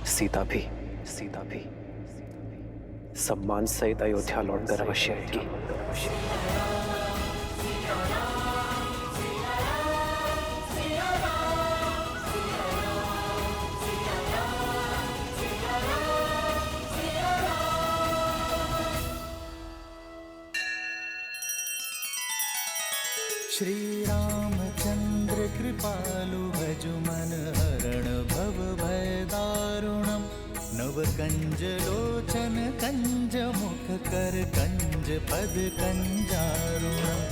S5: सीता भी सम्मान सहित अयोध्या लौटकर अवश्य आएगी।
S13: श्री रामचंद्र कृपालु भजु मन हरण भव भय दारुणम नव कंज लोचन कंज मुख कर कंज पद कंजारुणम।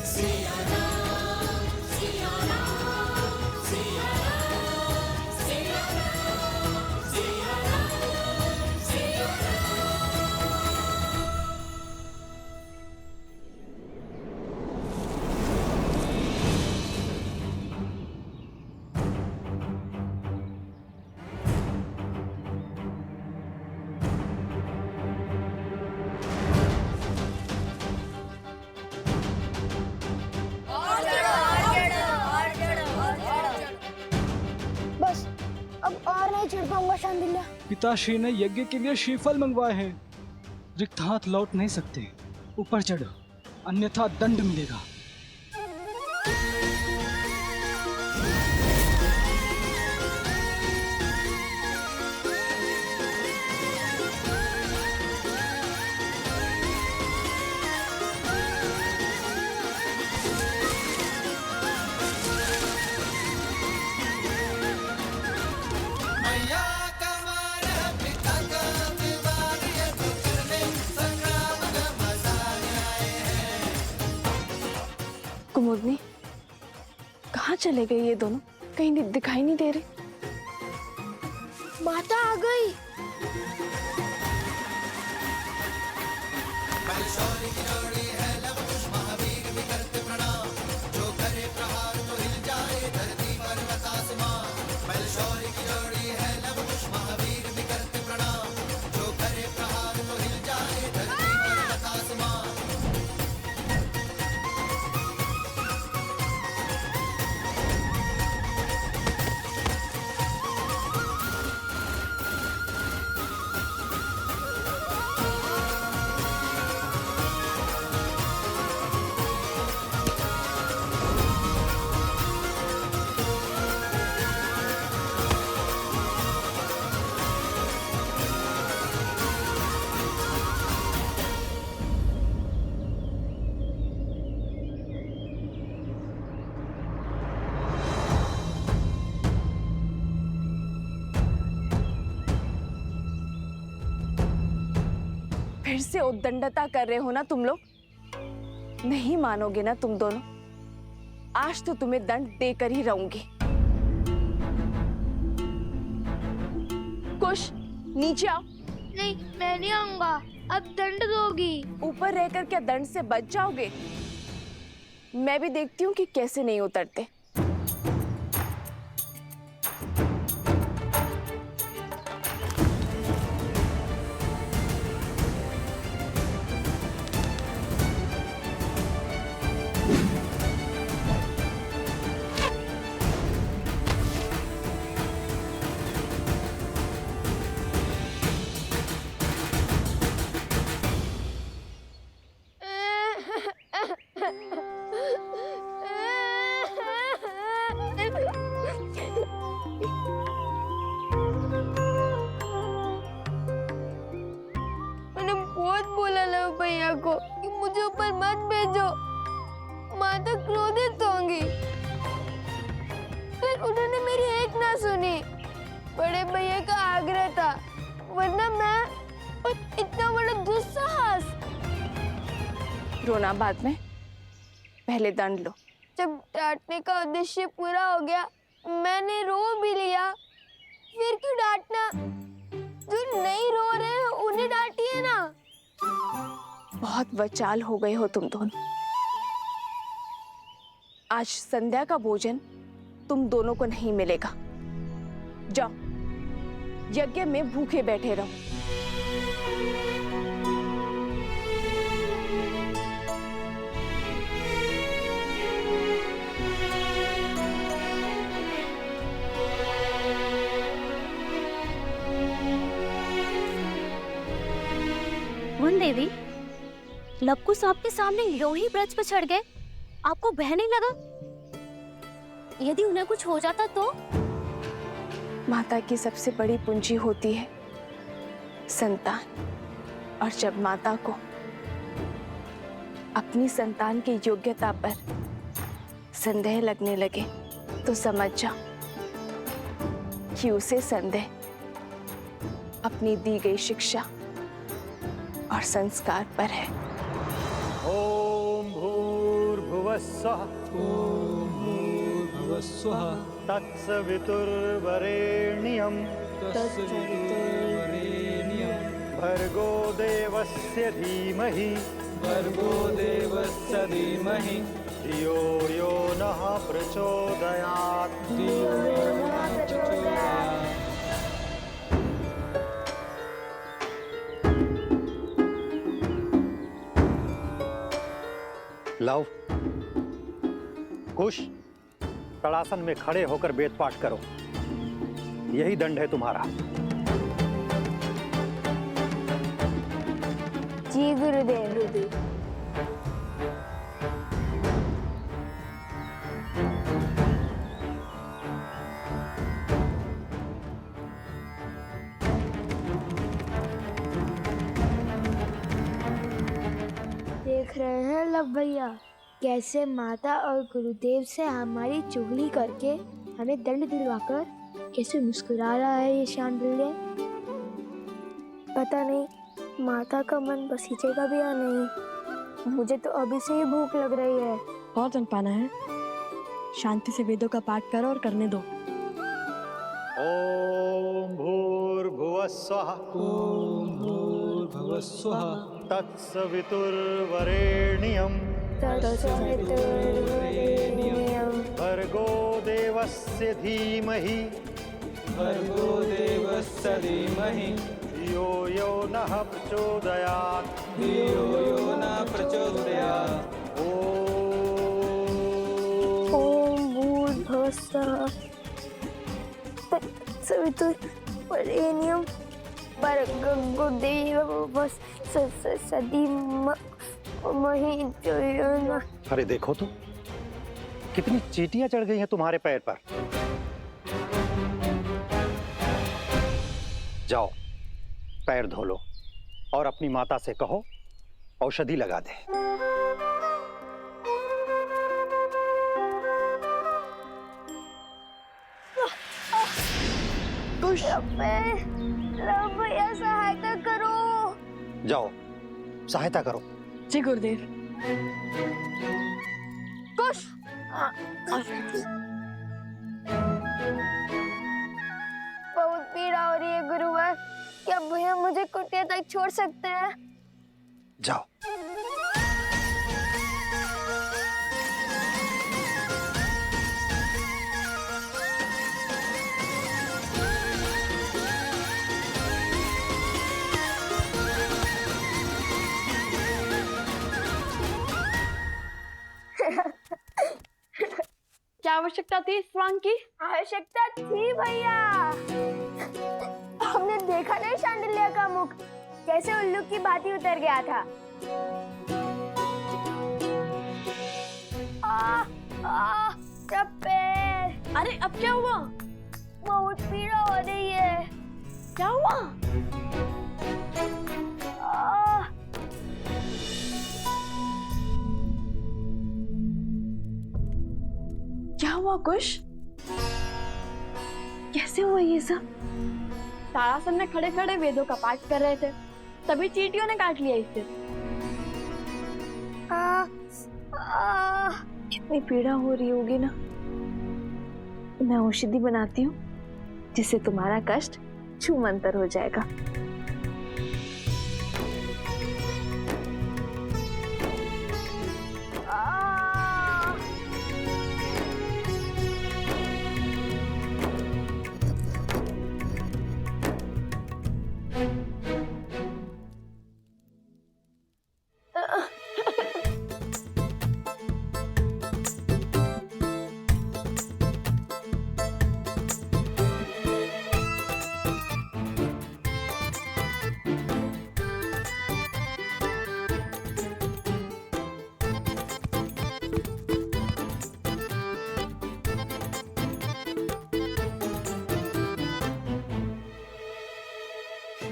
S18: पिताश्री ने यज्ञ के लिए श्रीफल मंगवाए हैं। रिक्त हाथ लौट नहीं सकते। ऊपर चढ़ो, अन्यथा दंड मिलेगा।
S4: कुमुदनी, कहाँ चले गए ये दोनों? कहीं दिखाई नहीं दे रहे।
S15: माता आ गई।
S4: फिर से उद्दंडता कर रहे हो ना तुम लोग? नहीं मानोगे ना तुम दोनों? आज तो तुम्हें दंड देकर ही रहूंगी। कुश, नीचे आओ।
S15: नहीं, मैं नहीं आऊंगा। अब दंड दोगी।
S4: ऊपर रहकर क्या दंड से बच जाओगे? मैं भी देखती हूँ कि कैसे नहीं उतरते।
S15: मैंने बहुत बोला लव भैया को कि मुझे ऊपर मत भेजो, माता क्रोधित होंगी। फिर उन्होंने मेरी एक ना सुनी। बड़े भैया का आग्रह था, वरना मैं और इतना बड़ा दुस्साहस।
S4: रोना बाद में, पहले दंड लो।
S15: जब डांटने का उद्देश्य पूरा हो गया, मैंने रो भी लिया। फिर क्यों डांटना? जो नहीं रो रहे हैं उन्हें डांटिए ना।
S4: बहुत बचाल हो गए हो तुम दोनों। आज संध्या का भोजन तुम दोनों को नहीं मिलेगा। जाओ, यज्ञ में भूखे बैठे रहो।
S15: वन देवी, लवकुश आपके सामने यूं ही ब्रज पर चढ़ गए, आपको भय नहीं लगा? यदि उन्हें कुछ हो जाता तो?
S4: माता की सबसे बड़ी पूंजी होती है संतान, और जब माता को अपनी संतान की योग्यता पर संदेह लगने लगे तो समझ जाओ कि उसे संदेह अपनी दी गई शिक्षा और संस्कार पर है।
S12: ओम भूर्भुवस्सुः। ओम भूर्भुवस्सुः। तत्सवितुर्वरेण्यं। तत्सवितुर्वरेण्यं। भर्गो देवस्य धीमहि। भर्गो देवस्य धीमहि। धियो यो नः प्रचोदयात्। धियो यो नः प्रचोदयात्। लव, कुश, तड़ासन में खड़े होकर वेद पाठ करो। यही दंड है तुम्हारा।
S15: जी गुरुदेव।
S19: देख रहे हैं लव भैया, कैसे माता और गुरुदेव से हमारी चुगली करके हमें दंड दिलवाकर कैसे मुस्कुरा रहा है ये शांडिल्य। पता नहीं माता का मन बसीचेगा भी या नहीं। मुझे तो अभी से ही भूख लग रही है।
S20: और जन पाना है, शांति से वेदों का पाठ करो और करने दो।
S12: ओम भूर्भुवस्सुः। ओम भूर्भुवस्सुः। तत्सवितुर्वरेण्यं।
S19: तत्सवितुर्वरेण्यं।
S12: भर्गो देवस्य धीमहि। भर्गो देवस्य धीमहि। धियो यो नः प्रचोदयात्। धियो यो नः प्रचोदयात्।
S19: ओम भूर्भुवस्सुः। तत्सवितुर्वरेण्यं। भर्गो देवस्य धीमहि। धियो यो नः।
S12: अरे देखो तो, कितनी चींटियां चढ़ गई हैं तुम्हारे पैर पर। जाओ, पैर धो लो और अपनी माता से कहो औषधि लगा दे।
S19: भैया सहायता करो।
S12: जाओ, सहायता करो।
S20: जी गुरुदेव।
S19: कुश बहुत पीड़ा हो रही है गुरुवर, क्या भैया मुझे कुटिया तक छोड़ सकते हैं?
S12: जाओ।
S20: क्या आवश्यकता थी इस स्वांग की?
S19: आवश्यकता थी भैया। हमने देखा नहीं शांडिल्य का मुख कैसे उल्लू की भांति उतर गया था। पैर।
S20: अरे अब क्या हुआ?
S19: बहुत पीड़ा हो रही है।
S20: क्या हुआ? क्या हुआ कुश? कैसे हुआ ये सब? तारासन में खड़े खड़े वेदों का पाठ कर रहे थे, तभी चींटियों ने काट लिया इसे।
S4: कितनी पीड़ा हो रही होगी ना। मैं औषधि बनाती हूँ जिससे तुम्हारा कष्ट छूमंतर हो जाएगा।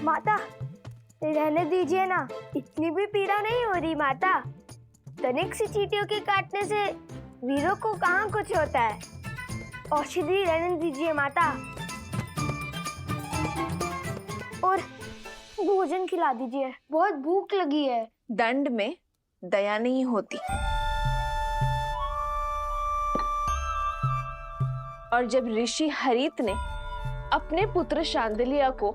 S19: माता रहने दीजिए ना, इतनी भी पीड़ा नहीं हो रही माता। तनिक सी चींटियों के काटने से वीरों को कहाँ कुछ होता है। औषधि रहने दीजिए माता, और भोजन खिला दीजिए, बहुत भूख लगी है।
S4: दंड में दया नहीं होती, और जब ऋषि हरित ने अपने पुत्र शांडिल्य को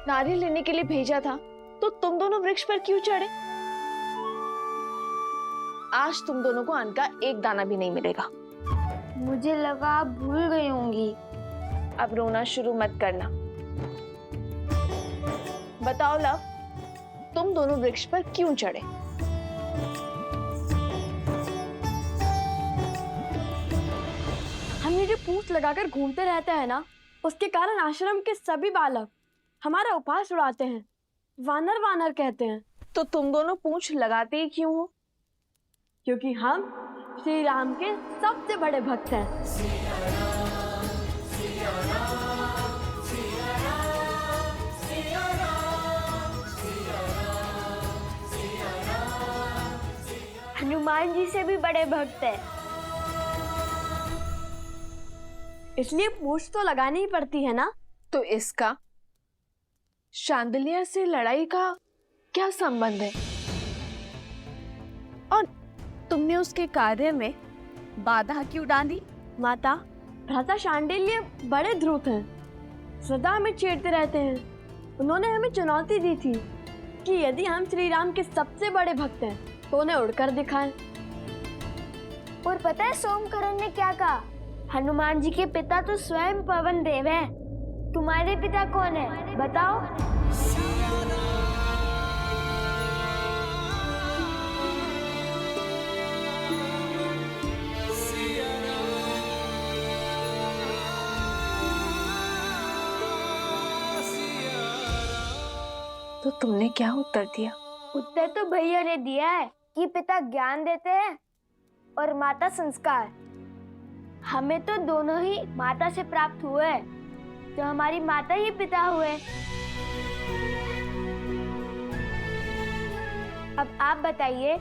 S4: नारी लेने के लिए भेजा था तो तुम दोनों वृक्ष पर क्यों चढ़े? आज तुम दोनों को अन्न का एक दाना भी नहीं मिलेगा।
S19: मुझे लगा आप भूल गई होंगी।
S4: अब रोना शुरू मत करना। बताओ लव, तुम दोनों वृक्ष पर क्यों चढ़े?
S20: हम ये जो पूंछ लगाकर घूमते रहते हैं ना, उसके कारण आश्रम के सभी बालक हमारा उपहास उड़ाते हैं, वानर वानर कहते हैं।
S4: तो तुम दोनों पूंछ लगाते ही क्यों हो?
S20: क्योंकि हम श्री राम के सबसे बड़े भक्त हैं।
S19: हनुमान जी से भी बड़े भक्त हैं।
S20: इसलिए पूंछ तो लगानी ही पड़ती है ना।
S4: तो इसका शांडिल्य से लड़ाई का क्या संबंध है? और तुमने उसके कार्य में बाधा क्यों डाली?
S20: माता, भ्राता शांडिल्य बड़े ध्रुव हैं, सदा हमें छेड़ते रहते हैं। उन्होंने हमें चुनौती दी थी कि यदि हम श्री राम के सबसे बड़े भक्त हैं तो उन्हें उड़कर दिखाएं।
S19: और पता है सोमकरण ने क्या कहा? हनुमान जी के पिता तो स्वयं पवन देव हैं। तुम्हारे पिता कौन है बताओ?
S4: तो तुमने क्या उत्तर दिया?
S19: उत्तर तो भैया ने दिया है कि पिता ज्ञान देते हैं और माता संस्कार। हमें तो दोनों ही माता से प्राप्त हुए, तो हमारी माता ही पिता हुए। अब आप बताइए,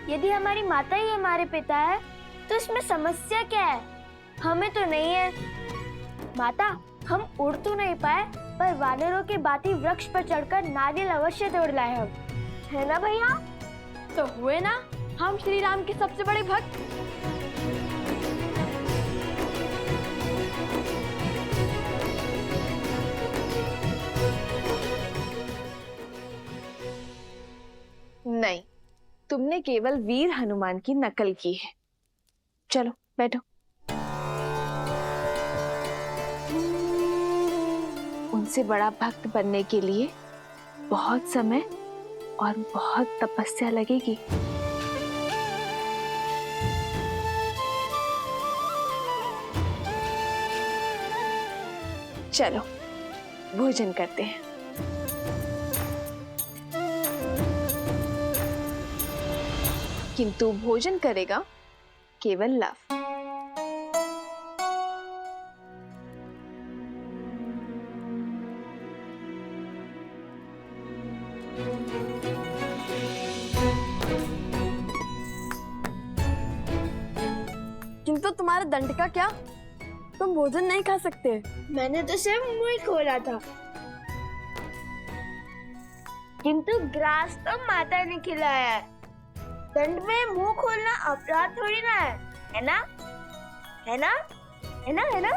S19: यदि हमारी माता ही हमारे पिता है तो इसमें समस्या क्या है? हमें तो नहीं है। माता, हम उड़ तो नहीं पाए, पर वानरों के बाती वृक्ष पर चढ़कर नारियल अवश्य तोड़ लाए हम।
S20: है ना भैया? तो हुए ना हम श्री राम के सबसे बड़े भक्त।
S4: नहीं, तुमने केवल वीर हनुमान की नकल की है। चलो बैठो। उनसे बड़ा भक्त बनने के लिए बहुत समय और बहुत तपस्या लगेगी। चलो भोजन करते हैं। किंतु भोजन करेगा केवल लव।
S20: किंतु तुम्हारे दंड का क्या? तुम भोजन नहीं खा सकते।
S19: मैंने तो सिर्फ मुंह खोला था, किंतु ग्रास तो माता ने खिलाया है। दंड में मुंह खोलना अपराध थोड़ी ना है ना? है ना? है ना? है ना?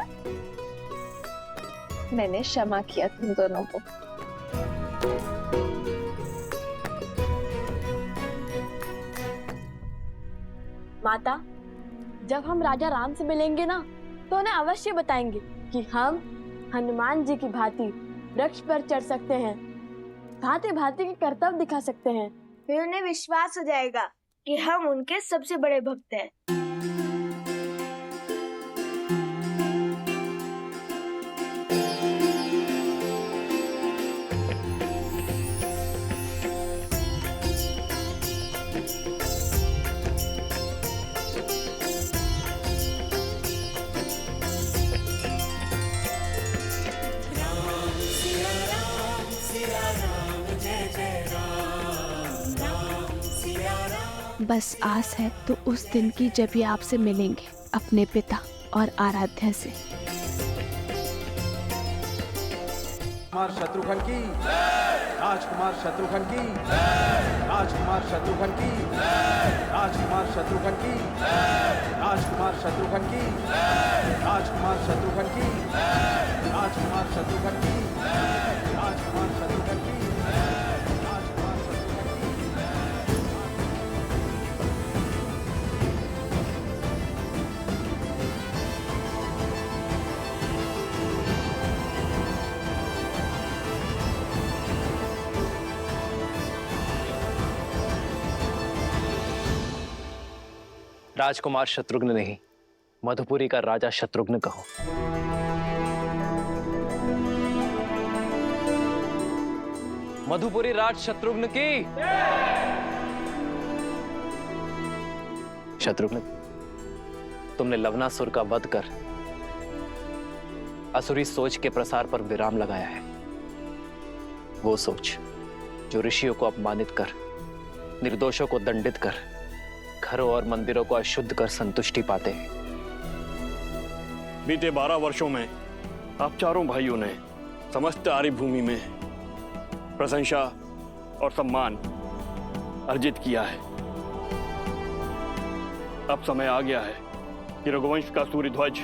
S4: मैंने क्षमा किया तुम दोनों को।
S20: माता, जब हम राजा राम से मिलेंगे ना तो उन्हें अवश्य बताएंगे कि हम हनुमान जी की भांति वृक्ष पर चढ़ सकते हैं, भांति भांति के कर्तव्य दिखा सकते हैं।
S19: फिर उन्हें विश्वास हो जाएगा कि हम उनके सबसे बड़े भक्त हैं।
S4: बस आस है तो उस दिन की जब ये आपसे मिलेंगे अपने पिता और आराध्या से।
S2: कुमार शत्रुघ्न की, राजकुमार शत्रुघ्न की, राजकुमार शत्रुघ्न की, राजकुमार शत्रुघ्न की, राजकुमार शत्रुघ्न की, राजकुमार शत्रुघ्न की, राजकुमार शत्रुघ्न की, राजकुमार शत्रुघ्न की।
S5: राजकुमार शत्रुघ्न नहीं, मधुपुरी का राजा शत्रुघ्न कहो। मधुपुरी राज शत्रुघ्न की। शत्रुघ्न, तुमने लवनासुर का वध कर असुरी सोच के प्रसार पर विराम लगाया है। वो सोच जो ऋषियों को अपमानित कर, निर्दोषों को दंडित कर, घरों और मंदिरों को अशुद्ध कर संतुष्टि पाते हैं।
S21: बीते 12 वर्षों में आप चारों भाइयों ने समस्त आर्य भूमि में प्रशंसा और सम्मान अर्जित किया है। अब समय आ गया है कि रघुवंश का सूर्य ध्वज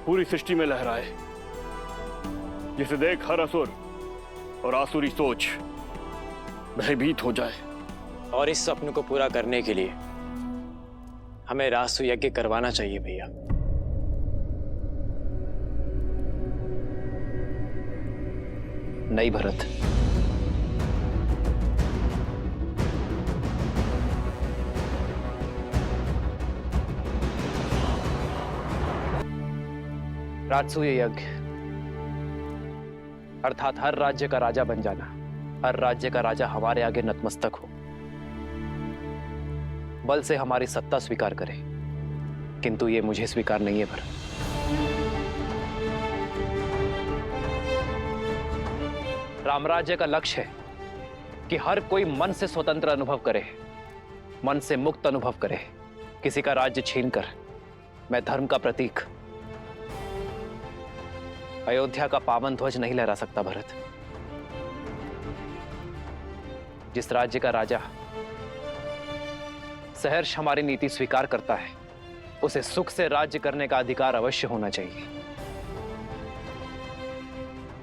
S21: पूरी सृष्टि में लहराए, जिसे देख हर असुर और आसुरी सोच भयभीत हो जाए।
S6: और इस स्वप्न को पूरा करने के लिए हमें रासु यज्ञ करवाना चाहिए भैया।
S5: नहीं भरत, राजसूय यज्ञ अर्थात हर राज्य का राजा बन जाना, हर राज्य का राजा हमारे आगे नतमस्तक हो, बल से हमारी सत्ता स्वीकार करे। किंतु ये मुझे स्वीकार नहीं है भरत। रामराज्य का लक्ष्य है कि हर कोई मन से स्वतंत्र अनुभव करे, मन से मुक्त अनुभव करे। किसी का राज्य छीनकर मैं धर्म का प्रतीक अयोध्या का पावन ध्वज नहीं लहरा सकता भरत। जिस राज्य का राजा सहर्ष हमारी नीति स्वीकार करता है, उसे सुख से राज्य करने का अधिकार अवश्य होना चाहिए।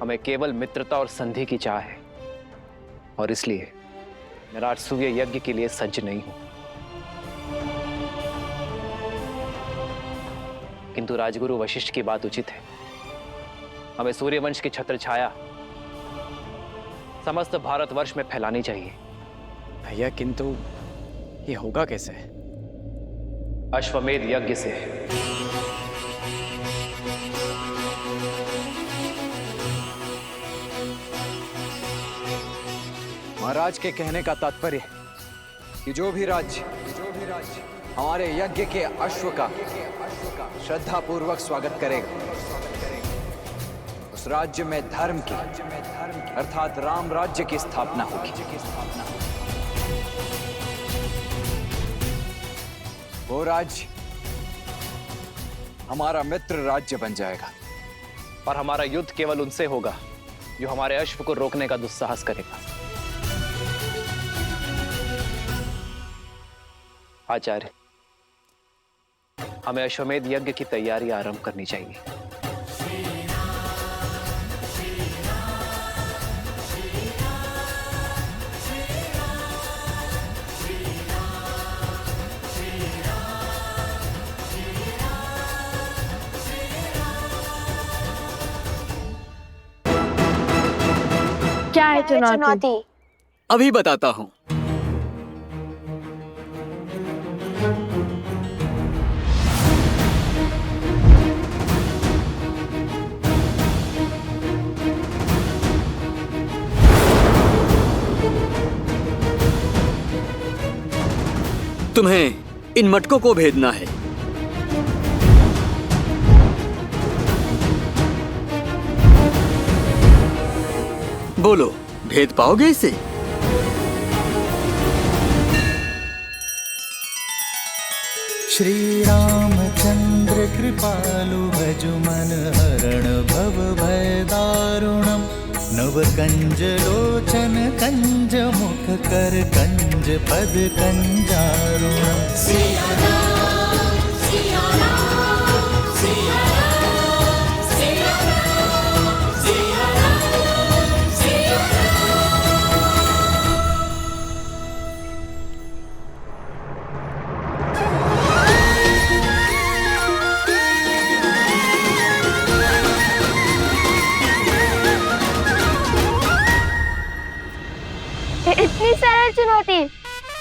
S5: हमें केवल मित्रता और संधि की चाह है, और इसलिए मैं राजसूय यज्ञ के लिए सज्ज नहीं हूं। किंतु राजगुरु वशिष्ठ की बात उचित है। हमें सूर्यवंश की छत्र छाया समस्त भारतवर्ष में फैलानी चाहिए।
S6: भैया किंतु ये होगा कैसे?
S5: अश्वमेध यज्ञ से।
S3: महाराज के कहने का तात्पर्य कि जो भी राज्य हमारे यज्ञ के अश्व का श्रद्धा पूर्वक स्वागत करेगा, उस राज्य में धर्म की अर्थात राम राज्य की स्थापना होगी। वो राज्य हमारा मित्र राज्य बन जाएगा।
S5: और हमारा युद्ध केवल उनसे होगा जो हमारे अश्व को रोकने का दुस्साहस करेगा। आचार्य, हमें अश्वमेध यज्ञ की तैयारी आरंभ करनी चाहिए।
S15: क्या है चुनौती?
S3: अभी बताता हूं। तुम्हें इन मटकों को भेदना है। बोलो, भेद पाओगे इसे?
S13: श्री रामचंद्र कृपालु भजुमन हरण भव भय दारुणम नव कंज लोचन कंज मुख कर कंज पद कंजारुणम। सिया राम, सिया राम, सिया राम, सिया राम, सिया राम, सिया
S19: इतनी सरल चुनौती,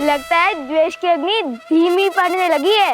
S19: लगता है द्वेष की अग्नि धीमी पड़ने लगी है।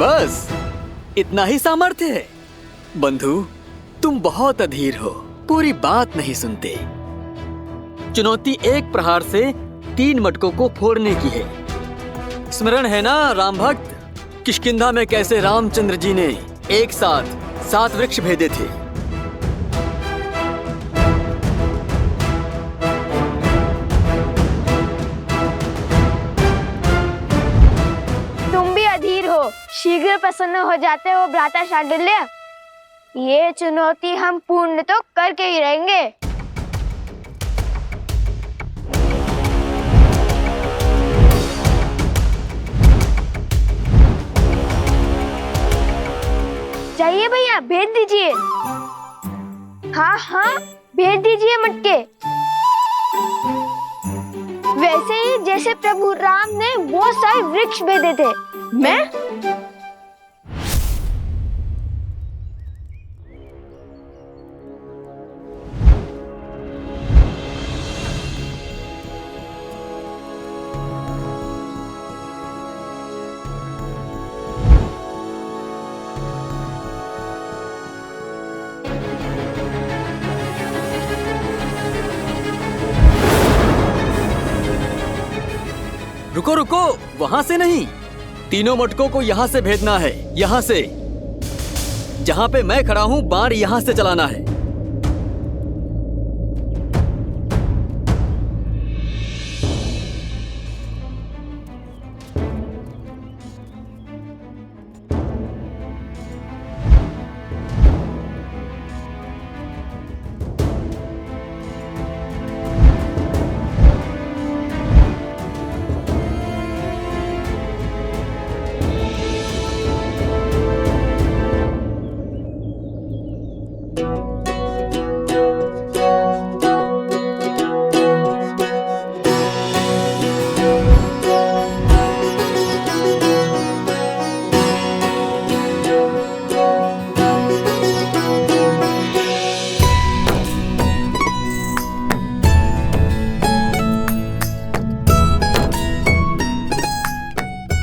S3: बस इतना ही सामर्थ्य है? बंधु, तुम बहुत अधीर हो, पूरी बात नहीं सुनते। चुनौती एक प्रहार से 3 मटकों को फोड़ने की है। स्मरण है ना राम भक्त, किष्किंधा में कैसे रामचंद्र जी ने एक साथ 7 वृक्ष भेदे थे।
S19: तुम भी अधीर हो, शीघ्र प्रसन्न हो जाते हो भ्राता शांडिल्य। ये चुनौती हम पूर्ण तो करके ही रहेंगे। चाहिए भैया, भेज दीजिए। हाँ हाँ, भेज दीजिए मटके। वैसे ही जैसे प्रभु राम ने वो सारे वृक्ष भेदे थे। मैं
S3: रुको रुको, वहां से नहीं, तीनों मटकों को यहाँ से भेजना है, यहाँ से। जहाँ पे मैं खड़ा हूँ बाण यहाँ से चलाना है।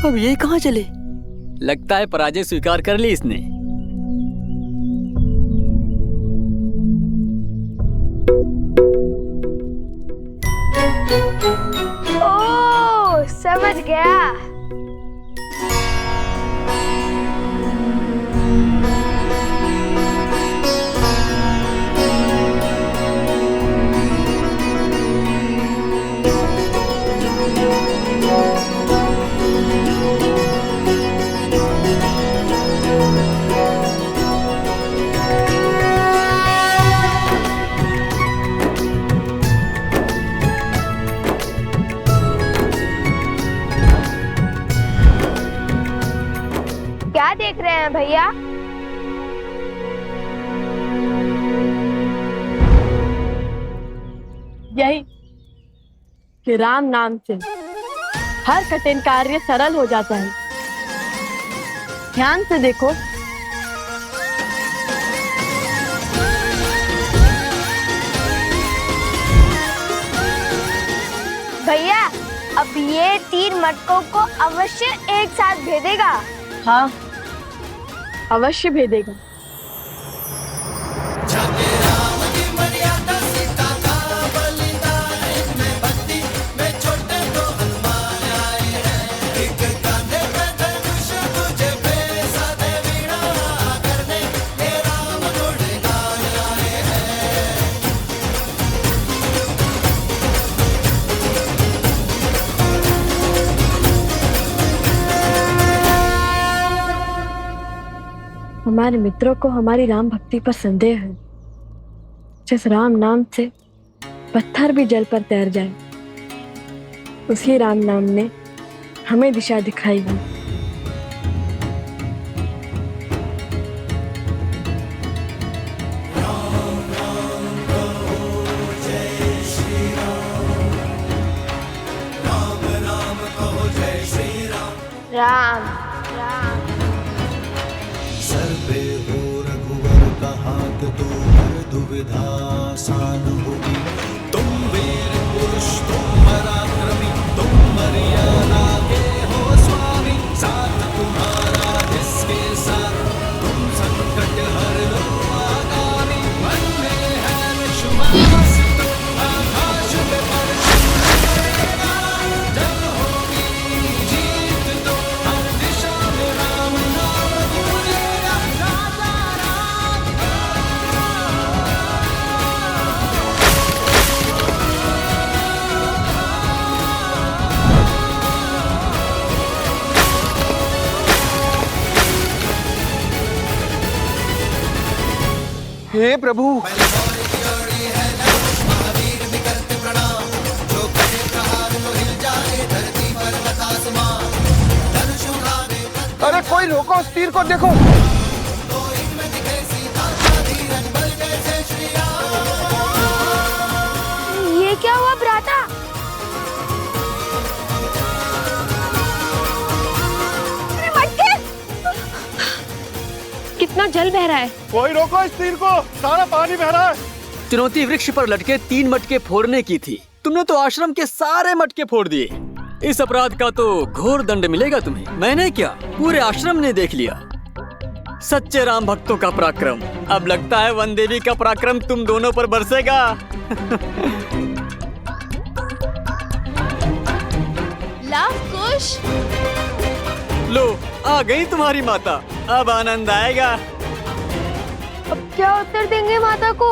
S3: अब ये कहाँ चले? लगता है पराजय स्वीकार कर ली इसने।
S19: ओह, समझ गया। क्या देख रहे हैं भैया?
S20: यही कि राम नाम से हर कठिन कार्य सरल हो जाता है। ध्यान से देखो,
S19: भैया अब ये 3 मटकों को अवश्य एक साथ भेदेगा।
S20: हाँ, अवश्य भेदेगा। हमारे मित्रों को हमारी राम भक्ति पर संदेह है। जिस राम नाम से पत्थर भी जल पर तैर जाए, उसी राम नाम ने हमें दिशा दिखाई है।
S19: राम राम
S13: सर पे हो रघुवर का हाथ तो हर दुविधा आसान होगी। तुम वीर पुरुष, तुम पराक्रमी, तुम मर्यादा के हो स्वामी। साथ तुम्हारा जिसके साथ, तुम संकट हर लो आगामी। मन में है विश्वास, तुम आकाश में परछाई। जब होगी जीत तो हर दिशा में राम नाम गूंजेगा। राजा राम
S2: हे प्रभु, अरे कोई रोको, उस तीर को देखो।
S19: ये क्या हुआ भ्राता? अरे मटके!
S4: कितना जल बह रहा है।
S2: कोई रोको इस तीर को, सारा पानी बह रहा है।
S3: चुनौती वृक्ष पर लटके 3 मटके फोड़ने की थी, तुमने तो आश्रम के सारे मटके फोड़ दिए। इस अपराध का तो घोर दंड मिलेगा तुम्हें। मैंने क्या, पूरे आश्रम ने देख लिया। सच्चे राम भक्तों का पराक्रम। अब लगता है वन देवी का पराक्रम तुम दोनों पर बरसेगा।
S15: लव कुश।
S3: लो आ गई तुम्हारी माता, अब आनंद आएगा।
S19: अब क्या उत्तर देंगे माता को?